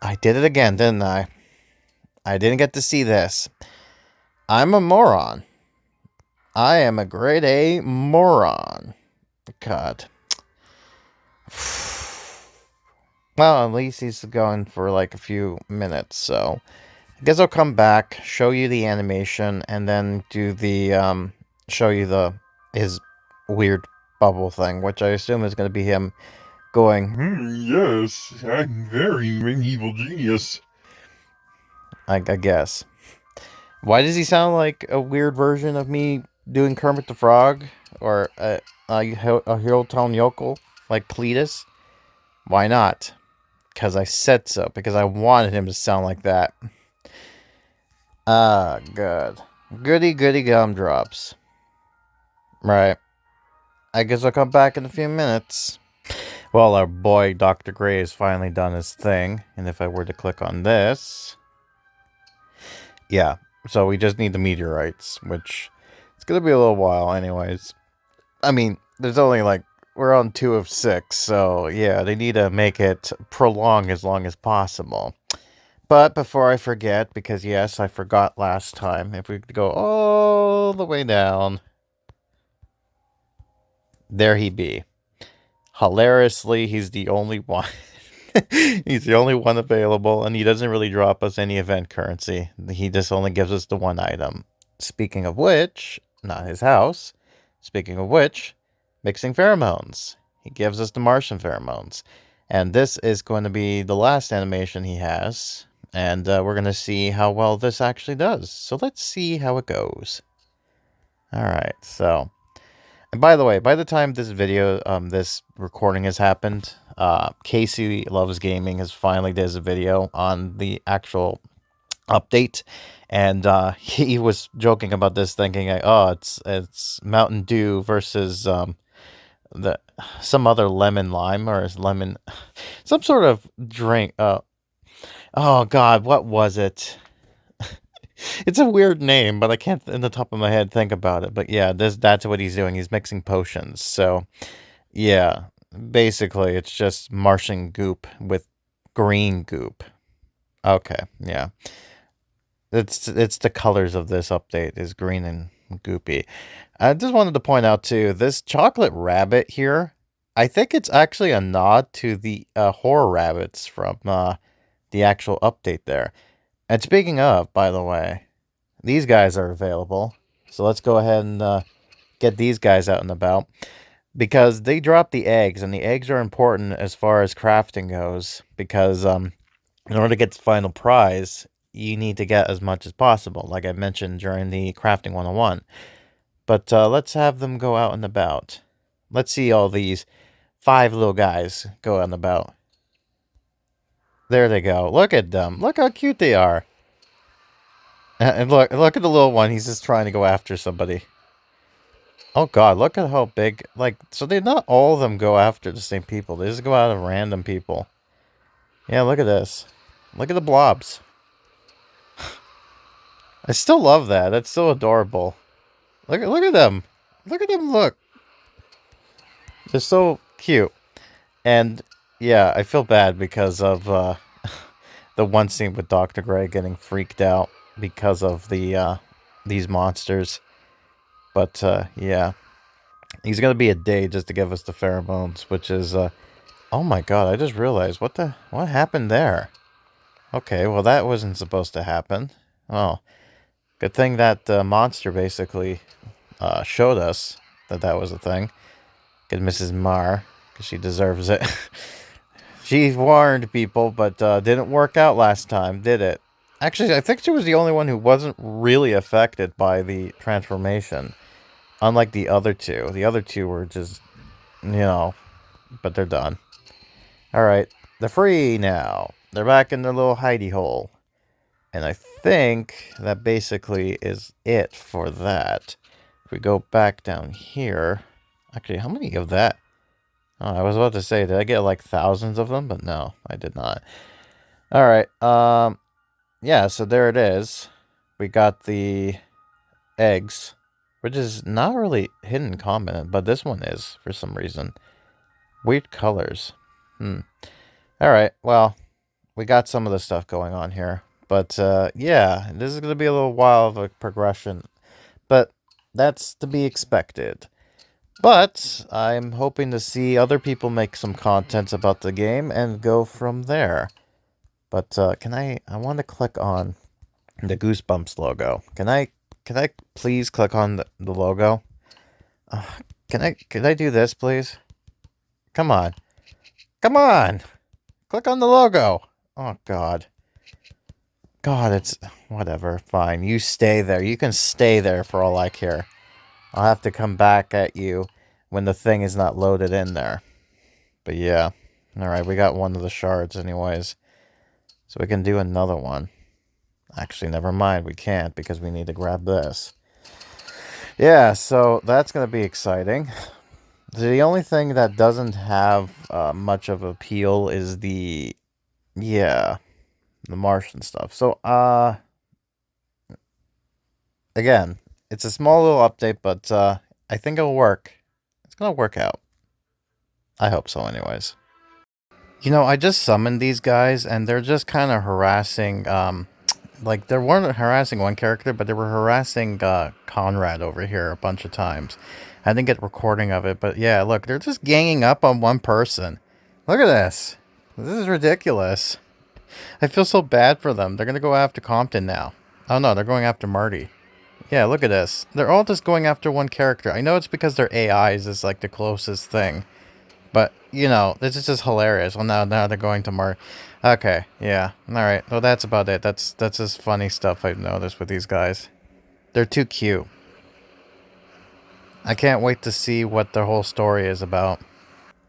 Speaker 3: I did it again, didn't I? I didn't get to see this. I'm a moron. I am a grade A moron. God. Well, at least he's going for like a few minutes, so I guess I'll come back, show you the animation, and then do the show you his weird bubble thing, which I assume is going to be him going,
Speaker 1: Yes, I'm very evil genius.
Speaker 3: I guess. Why does he sound like a weird version of me doing Kermit the Frog? Or a Hilltown yokel? Like Cletus? Why not? Because I said so. Because I wanted him to sound like that. Ah, good. Goody goody gumdrops. Right. I guess I'll come back in a few minutes. Well, our boy Dr. Grey has finally done his thing. And if I were to click on this... Yeah, so we just need the meteorites, which it's going to be a little while anyways. I mean, there's only like, we're on 2 of 6, so yeah, they need to make it prolong as long as possible. But before I forget, because yes, I forgot last time, if we could go all the way down, there he be. Hilariously, he's the only one. He's the only one available, and he doesn't really drop us any event currency. He just only gives us the one item. Speaking of which, not his house. Speaking of which, mixing pheromones. He gives us the Martian pheromones. And this is going to be the last animation he has. And we're going to see how well this actually does. So let's see how it goes. Alright, so... And by the way, by the time this video, this recording has happened, Casey Loves Gaming has finally did a video on the actual update, and he was joking about this, thinking, "Oh, it's Mountain Dew versus some other lemon lime or lemon, some sort of drink." Oh God, what was it? It's a weird name, but I can't, in the top of my head, think about it. But yeah, that's what he's doing. He's mixing potions. So, yeah, basically, it's just Martian goop with green goop. Okay, yeah. It's the colors of this update is green and goopy. I just wanted to point out, too, this chocolate rabbit here, I think it's actually a nod to the horror rabbits from the actual update there. And speaking of, by the way, these guys are available. So let's go ahead and get these guys out and about. Because they drop the eggs, and the eggs are important as far as crafting goes. Because in order to get the final prize, you need to get as much as possible, like I mentioned during the Crafting 101. But let's have them go out and about. Let's see all these 5 little guys go out and about. There they go. Look at them. Look how cute they are. And look at the little one. He's just trying to go after somebody. Oh God, look at how big. Like, so they not all of them go after the same people. They just go out of random people. Yeah, look at this. Look at the blobs. I still love that. That's so adorable. Look at them. Look at them. Look. They're so cute. And yeah, I feel bad because of the one scene with Dr.Grey getting freaked out because of the these monsters. But yeah, he's gonna be a day just to give us the pheromones, which is oh my God, I just realized what happened there. Okay, well that wasn't supposed to happen. Oh, good thing that monster basically showed us that was a thing. Good Mrs. Marr, because she deserves it. She warned people, but didn't work out last time, did it? Actually, I think she was the only one who wasn't really affected by the transformation. Unlike the other two. The other two were just, you know, but they're done. Alright, they're free now. They're back in their little hidey hole. And I think that basically is it for that. If we go back down here... Actually, how many of that? Oh, I was about to say, did I get like thousands of them? But no, I did not. Alright, yeah, so there it is. We got the eggs, which is not really hidden comment, but this one is for some reason. Weird colors. Alright, well, we got some of the stuff going on here. But, yeah, this is going to be a little while of a progression. But that's to be expected. But I'm hoping to see other people make some content about the game and go from there. But I want to click on the Goosebumps logo. Can I please click on the logo? Can I do this, please? Come on. Come on. Click on the logo. Oh God. God, it's whatever. Fine. You stay there. You can stay there for all I care. I'll have to come back at you when the thing is not loaded in there. But yeah. Alright, we got one of the shards anyways. So we can do another one. Actually, never mind. We can't because we need to grab this. Yeah, so that's going to be exciting. The only thing that doesn't have much of appeal is the Martian stuff. So, again, it's a small little update, but I think it'll work. It's going to work out. I hope so anyways. You know, I just summoned these guys, and they're just kind of harassing. Like they weren't harassing one character, but they were harassing Conrad over here a bunch of times. I didn't get a recording of it, but yeah, look, they're just ganging up on one person. Look at this. This is ridiculous. I feel so bad for them. They're gonna go after Compton now. Oh no, they're going after Marty. Yeah, look at this. They're all just going after one character. I know it's because their AIs is like the closest thing. But, you know, this is just hilarious. Well, now they're going to Mark. Okay, yeah. Alright, well, that's about it. That's just funny stuff I've noticed with these guys. They're too cute. I can't wait to see what their whole story is about.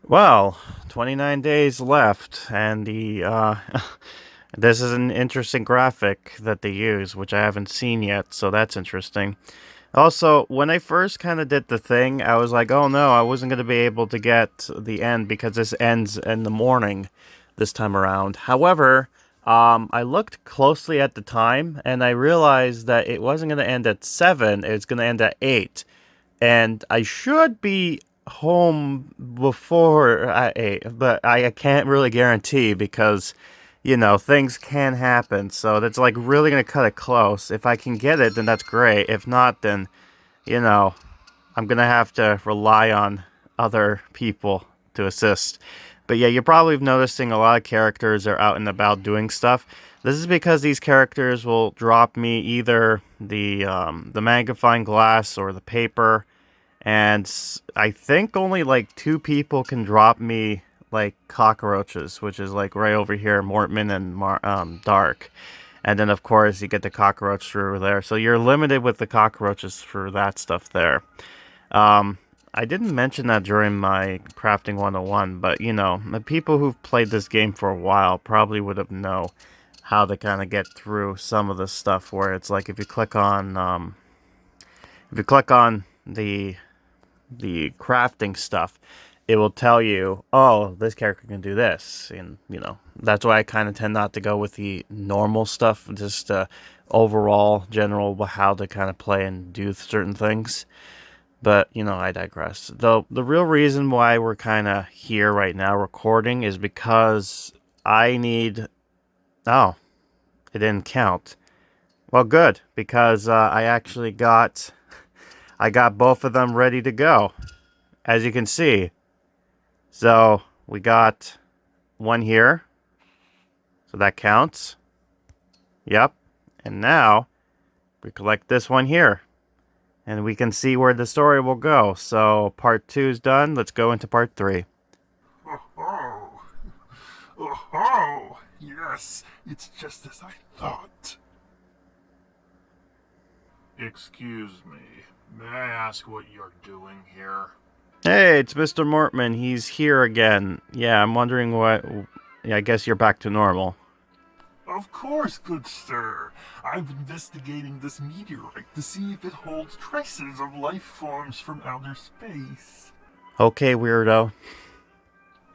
Speaker 3: Well, 29 days left, and this is an interesting graphic that they use, which I haven't seen yet, so that's interesting. Also, when I first kind of did the thing, I was like, oh no, I wasn't going to be able to get the end because this ends in the morning this time around. However, I looked closely at the time and I realized that it wasn't going to end at 7, it's going to end at 8. And I should be home before at 8, but I can't really guarantee because, you know, things can happen. So that's like really going to cut it close. If I can get it, then that's great. If not, then, you know, I'm going to have to rely on other people to assist. But yeah, you're probably noticing a lot of characters are out and about doing stuff. This is because these characters will drop me either the magnifying glass or the paper. And I think only like 2 people can drop me like cockroaches, which is like right over here, Mortman and Dark. And then of course you get the cockroach through there. So you're limited with the cockroaches for that stuff there. I didn't mention that during my crafting 101, but you know, the people who've played this game for a while probably would have know how to kind of get through some of the stuff where it's like if you click on the crafting stuff, it will tell you, oh, this character can do this. And, you know, that's why I kind of tend not to go with the normal stuff, just overall, general, how to kind of play and do certain things. But, you know, I digress. The real reason why we're kind of here right now recording is because I need... Oh, it didn't count. Well, good, because I actually got... I got both of them ready to go, as you can see. So, we got one here. So that counts. Yep. And now, we collect this one here. And we can see where the story will go. So, part 2 is done. Let's go into part 3.
Speaker 1: Oh, oh, yes, it's just as I thought. Excuse me. May I ask what you're doing here?
Speaker 3: Hey, it's Mr. Mortman. He's here again. Yeah, I'm wondering what... Yeah, I guess you're back to normal.
Speaker 1: Of course, good sir. I'm investigating this meteorite to see if it holds traces of life forms from outer space.
Speaker 3: Okay, weirdo.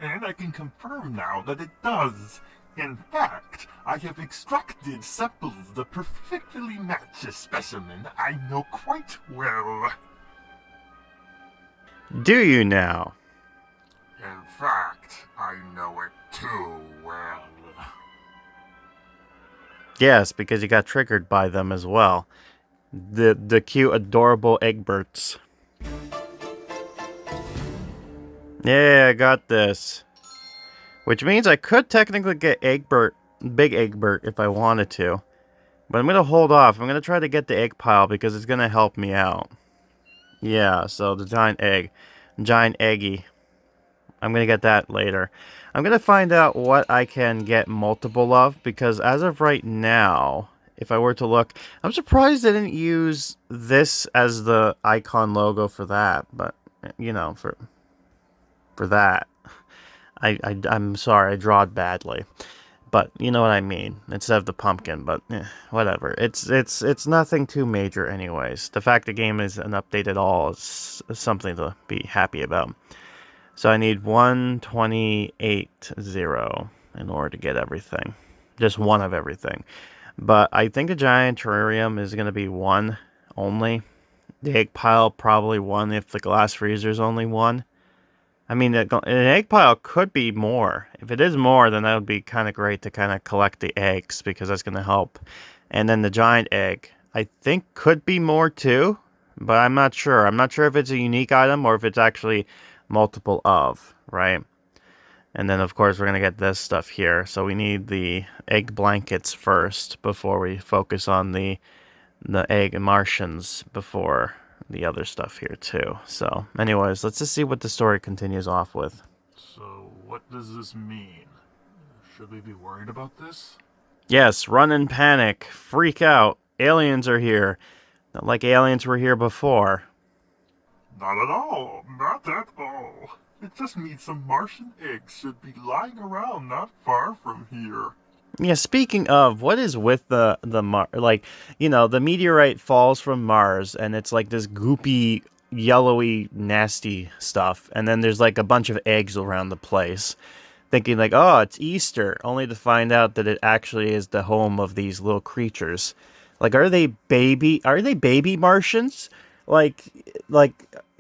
Speaker 1: And I can confirm now that it does. In fact, I have extracted samples that perfectly match a specimen I know quite well.
Speaker 3: Do you now?
Speaker 1: In fact, I know it too well.
Speaker 3: Yes, because you got triggered by them as well. The cute, adorable Egberts. Yeah, I got this. Which means I could technically get Egbert, Big Egbert, if I wanted to. But I'm going to hold off. I'm going to try to get the egg pile because it's going to help me out. Yeah, so the giant egg. Giant eggy. I'm going to get that later. I'm going to find out what I can get multiple of. Because as of right now, if I were to look... I'm surprised they didn't use this as the icon logo for that. But, you know, for that. I'm sorry, I drawed badly, but you know what I mean. Instead of the pumpkin, but whatever. It's nothing too major, anyways. The fact the game isn't updated at all is something to be happy about. So I need 128.0 in order to get everything, just one of everything. But I think the giant terrarium is gonna be 1 only. The egg pile probably 1 if the glass freezer is only 1. I mean, an egg pile could be more. If it is more, then that would be kind of great to kind of collect the eggs, because that's going to help. And then the giant egg, I think, could be more too, but I'm not sure. I'm not sure if it's a unique item or if it's actually multiple of, right? And then, of course, we're going to get this stuff here. So we need the egg blankets first before we focus on the egg Martians before the other stuff here too. So anyways, let's just see what the story continues off with.
Speaker 1: So, what does this mean? Should we be worried about this?
Speaker 3: Yes, run and panic, freak out. Aliens are here. Not like aliens were here before.
Speaker 1: Not at all. Not at all. It just means some Martian eggs should be lying around not far from here.
Speaker 3: Yeah, speaking of, what is with the meteorite falls from Mars, and it's like this goopy, yellowy, nasty stuff, and then there's like a bunch of eggs around the place, thinking like, oh, it's Easter, only to find out that it actually is the home of these little creatures. Like, are they baby Martians? Like,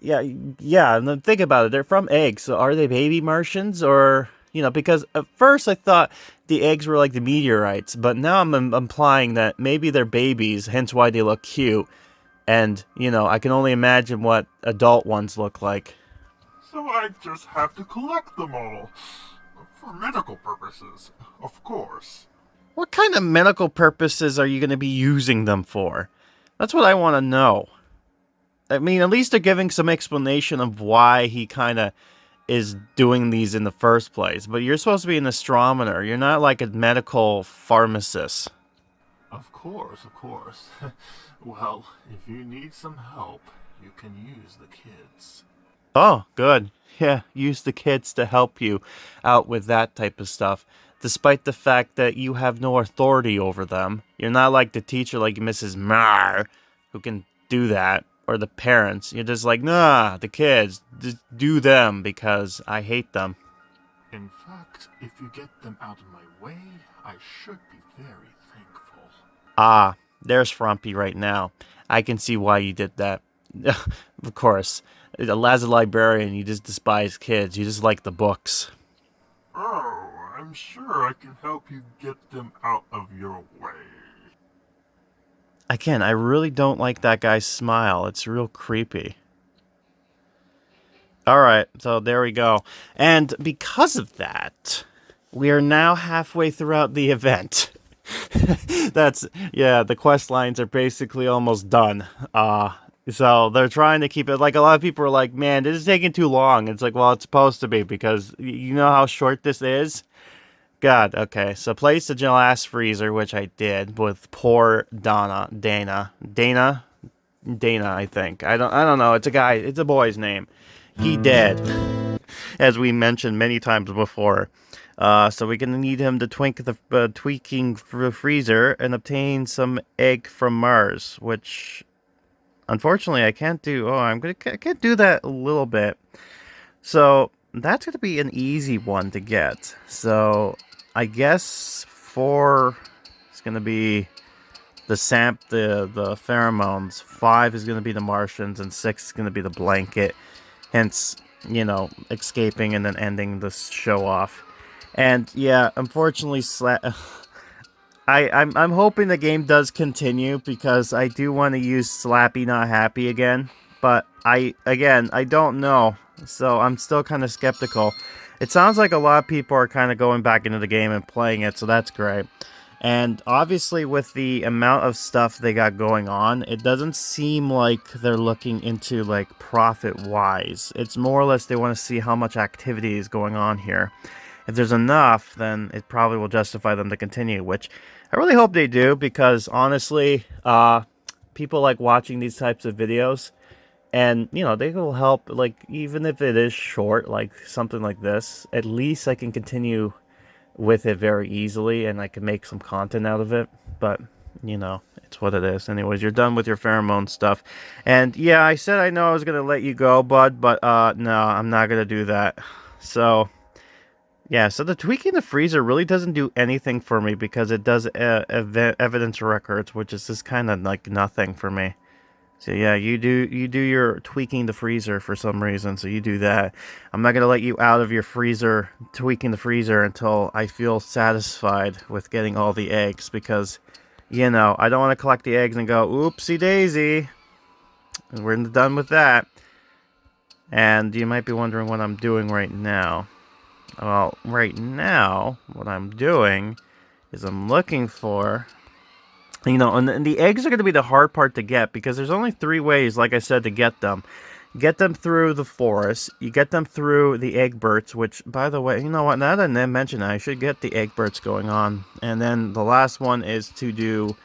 Speaker 3: yeah, and then think about it, they're from eggs, so are they baby Martians, or... because at first I thought the eggs were like the meteorites, but now I'm implying that maybe they're babies, hence why they look cute. And, I can only imagine what adult ones look like.
Speaker 1: So I just have to collect them all. For medical purposes, of course.
Speaker 3: What kind of medical purposes are you going to be using them for? That's what I want to know. I mean, at least they're giving some explanation of why he kind of is doing these in the first place. But you're supposed to be an astronomer. You're not like a medical pharmacist.
Speaker 1: Of course. Well, if you need some help, you can use the kids.
Speaker 3: Oh, good. Yeah, use the kids to help you out with that type of stuff. Despite the fact that you have no authority over them. You're not like the teacher like Mrs. Marr, who can do that. Or the parents. You're just like, nah, the kids, just do them because I hate them.
Speaker 1: In fact, if you get them out of my way, I should be very thankful.
Speaker 3: Ah, there's Frumpy right now. I can see why you did that. Of course. As a librarian, you just despise kids. You just like the books.
Speaker 1: Oh, I'm sure I can help you get them out of your way.
Speaker 3: Again, I really don't like that guy's smile. It's real creepy. Alright, so there we go. And because of that, we are now halfway throughout the event. The quest lines are basically almost done. So they're trying to keep it, like a lot of people are like, man, this is taking too long. It's like, well, it's supposed to be, because you know how short this is? God, okay, so place the glass freezer, which I did with poor Dana, I think. I don't know. It's a boy's name. He dead, as we mentioned many times before. So we're gonna need him to tweaking freezer and obtain some egg from Mars, which unfortunately I can't do. I can't do that a little bit. So that's gonna be an easy one to get. So I guess 4 is going to be the pheromones, 5 is going to be the Martians, and 6 is going to be the blanket. Hence, escaping and then ending the show off. And yeah, unfortunately, I'm hoping the game does continue, because I do want to use Slappy Not Happy again. But I don't know. So I'm still kind of skeptical. It sounds like a lot of people are kind of going back into the game and playing it, so that's great. And obviously with the amount of stuff they got going on, it doesn't seem like they're looking into like profit-wise. It's more or less they want to see how much activity is going on here. If there's enough, then it probably will justify them to continue, which I really hope they do, because honestly, people like watching these types of videos. And, they will help, like, even if it is short, like something like this, at least I can continue with it very easily, and I can make some content out of it. But, it's what it is. Anyways, you're done with your pheromone stuff. And, yeah, I said I know I was going to let you go, bud, but, no, I'm not going to do that. So, yeah, so the tweaking the freezer really doesn't do anything for me, because it does evidence records, which is just kind of, like, nothing for me.
Speaker 2: So yeah, you do your tweaking the freezer for some reason, so you do that. I'm not gonna let you out of your freezer, tweaking the freezer, until I feel satisfied with getting all the eggs, because, you know, I don't want to collect the eggs and go, oopsie daisy, we're done with that. And you might be wondering what I'm doing right now. Well, right now, what I'm doing is I'm looking for... You know, and the eggs are going to be the hard part to get, because there's only 3 ways, like I said, to get them. Get them through the forest. You get them through the Eggberts, which, by the way, you know what? Now that I mention that, I should get the Eggberts going on. And then the last one is to do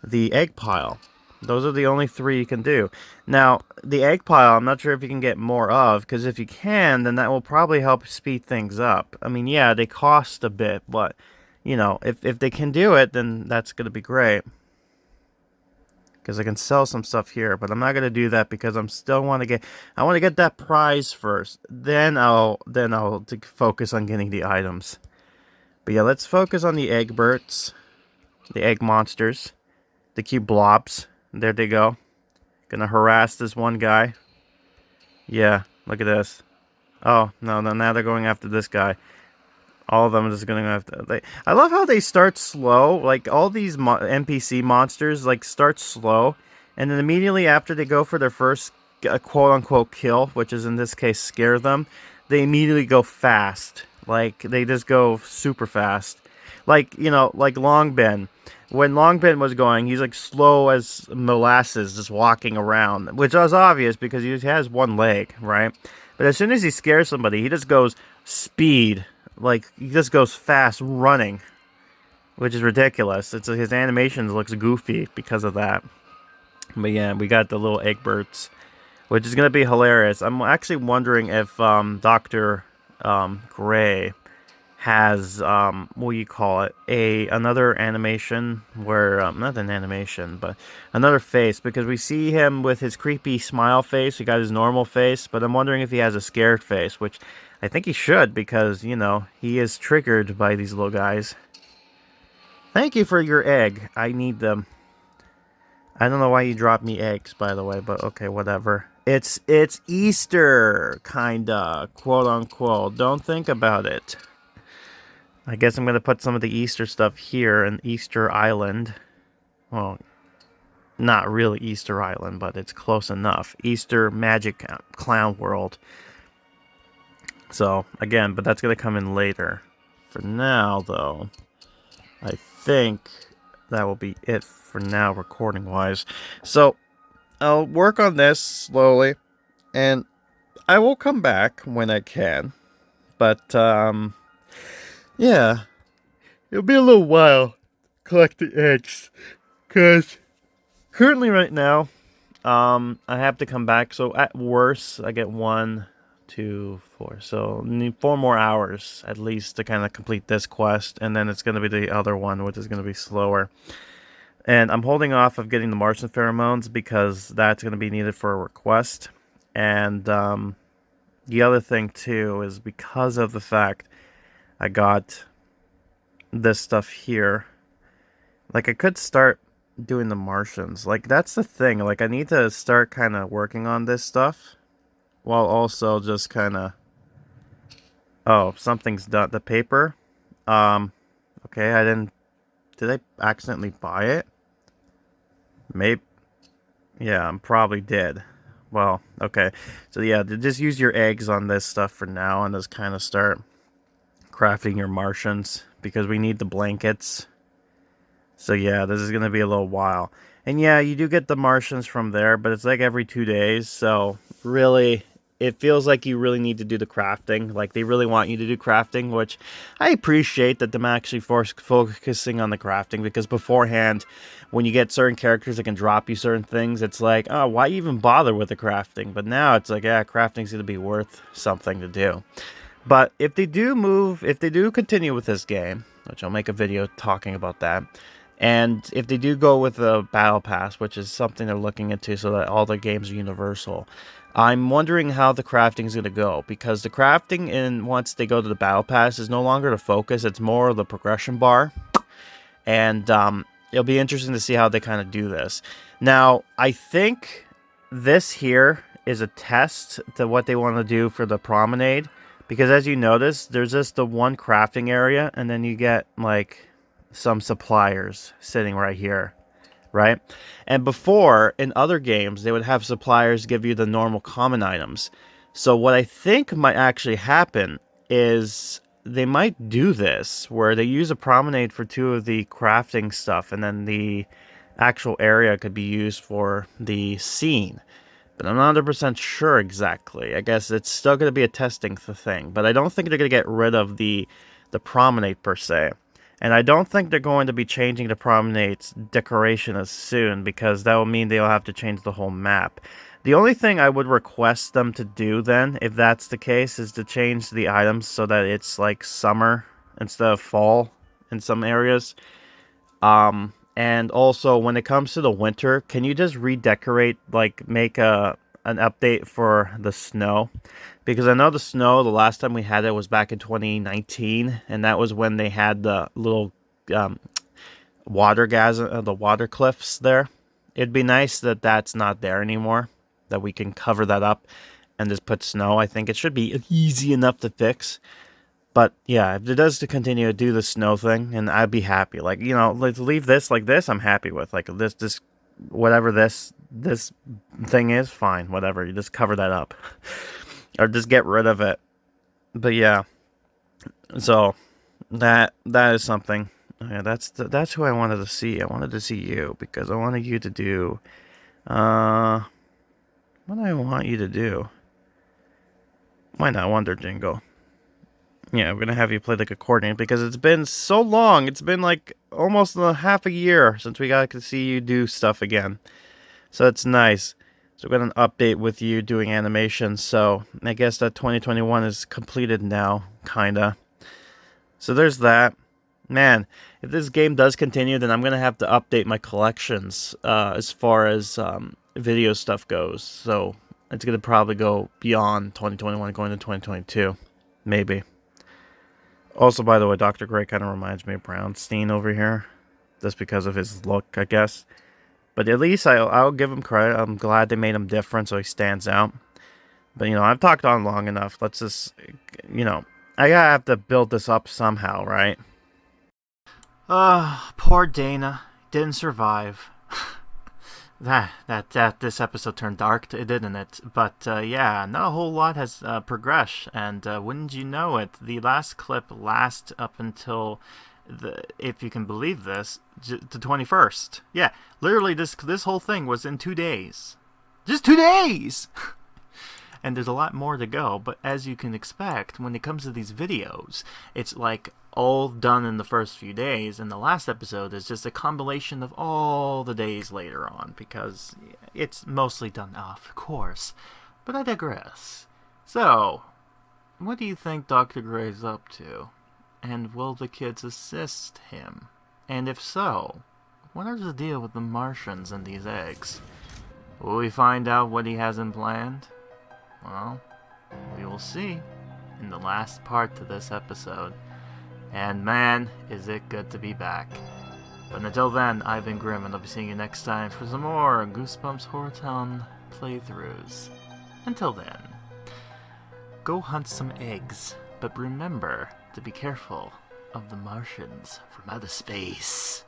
Speaker 2: the egg pile. Those are the only 3 you can do. Now, the egg pile, I'm not sure if you can get more of, because if you can, then that will probably help speed things up. I mean, yeah, they cost a bit, but, you know, if they can do it, then that's going to be great. Because I can sell some stuff here, but I'm not gonna do that because I want to get that prize first. Then I'll focus on getting the items. But yeah, let's focus on the Eggberts, the egg monsters, the cute blobs. There they go. Gonna harass this one guy. Yeah, look at this. Oh no, now they're going after this guy. All of them are just going to have to... I love how they start slow. Like, all these NPC monsters, like, start slow. And then immediately after they go for their first quote-unquote kill, which is in this case scare them, they immediately go fast. Like, they just go super fast. Like, you know, like Longbin. When Longbin was going, he's like slow as molasses just walking around. Which was obvious because he has one leg, right? But as soon as he scares somebody, he just goes speed. Like, he just goes fast running, which is ridiculous. His animations looks goofy because of that. But yeah, we got the little Eggberts, which is going to be hilarious. I'm actually wondering if Dr. Grey has, what do you call it, another animation where, not an animation, but another face, because we see him with his creepy smile face. He got his normal face, but I'm wondering if he has a scared face, which... I think he should, because, you know, he is triggered by these little guys. Thank you for your egg. I need them. I don't know why you dropped me eggs, by the way, but okay, whatever. It's Easter, kinda, quote-unquote. Don't think about it. I guess I'm going to put some of the Easter stuff here in Easter Island. Well, not really Easter Island, but it's close enough. Easter Magic Clown World. So, again, but that's going to come in later. For now, though, I think that will be it for now, recording-wise. So, I'll work on this slowly, and I will come back when I can. But, yeah, it'll be a little while collecting eggs, because currently right now, I have to come back, so at worst, I get 1, 2, 4. So need 4 more hours at least to kind of complete this quest, and then it's going to be the other one, which is going to be slower. And I'm holding off of getting the Martian pheromones because that's going to be needed for a request. And the other thing too is because of the fact I got this stuff here. Like, I could start doing the Martians. Like, that's the thing. Like, I need to start kind of working on this stuff. While also just kind of... Oh, something's done. The paper? Okay, I didn't... Did I accidentally buy it? Maybe... Yeah, I probably did. Well, okay. So yeah, just use your eggs on this stuff for now and just kind of start crafting your Martians. Because we need the blankets. So yeah, this is going to be a little while. And yeah, you do get the Martians from there, but it's like every 2 days. So really... It feels like you really need to do the crafting. Like, they really want you to do crafting, which I appreciate that them actually focusing on the crafting, because beforehand, when you get certain characters that can drop you certain things, it's like, oh, why even bother with the crafting? But now it's like, yeah, crafting's going to be worth something to do. But if they do continue with this game, which I'll make a video talking about that, and if they do go with the Battle Pass, which is something they're looking into so that all the games are universal, I'm wondering how the crafting is going to go, because the crafting once they go to the Battle Pass is no longer the focus, it's more of the progression bar, and it'll be interesting to see how they kind of do this. Now, I think
Speaker 3: this here is a test to what they want to do for the promenade. Because as you notice, there's just the one crafting area, and then you get, like, some suppliers sitting right here, right? And before, in other games, they would have suppliers give you the normal common items. So what I think might actually happen is they might do this, where they use a promenade for 2 of the crafting stuff, and then the actual area could be used for the scene. But I'm not 100% sure exactly. I guess it's still going to be a testing thing. But I don't think they're going to get rid of the promenade per se. And I don't think they're going to be changing the promenade's decoration as soon, because that will mean they'll have to change the whole map. The only thing I would request them to do then, if that's the case, is to change the items so that it's like summer instead of fall in some areas. And also, when it comes to the winter, can you just redecorate, like make an update for the snow? Because I know the snow, the last time we had it was back in 2019, and that was when they had the little the water cliffs there. It'd be nice that that's not there anymore, that we can cover that up and just put snow. I think it should be easy enough to fix. But yeah, if it does to continue to do the snow thing, and I'd be happy. Like, you know, let's leave this like this, I'm happy with. Like this whatever this thing is, fine, whatever. You just cover that up. Or just get rid of it. But yeah. So that is something. Yeah, that's who I wanted to see. I wanted to see you because I wanted you to do what do I want you to do? Why not Wonder Jingle? Yeah, I'm gonna have you play like accordion because it's been so long. It's been like almost half a year since we got to see you do stuff again. So it's nice. So we got an update with you doing animations. So I guess that 2021 is completed now, kinda. So there's that. Man, if this game does continue, then I'm gonna have to update my collections as far as video stuff goes. So it's gonna probably go beyond 2021, going to 2022, maybe. Also, by the way, Dr.Grey kind of reminds me of Brownstein over here. Just because of his look, I guess. But at least I'll give him credit. I'm glad they made him different so he stands out. But, you know, I've talked on long enough. Let's just, you know, I gotta have to build this up somehow, right?
Speaker 2: Poor Dana. Didn't survive. This episode turned dark, didn't it? But yeah, not a whole lot has progressed, and wouldn't you know it, the last clip lasts up until if you can believe this, the 21st. Yeah, literally this whole thing was in 2 days, just 2 days. And there's a lot more to go, but as you can expect, when it comes to these videos, it's like all done in the first few days, and the last episode is just a compilation of all the days later on, because it's mostly done off course. But I digress. So, what do you think Dr. Grey's up to? And will the kids assist him? And if so, what is the deal with the Martians and these eggs? Will we find out what he has in planned? Well, we will see in the last part to this episode. And man, is it good to be back. But until then, I've been Grim, and I'll be seeing you next time for some more Goosebumps HorrorTown playthroughs. Until then, go hunt some eggs, but remember to be careful of the Martians from outer space.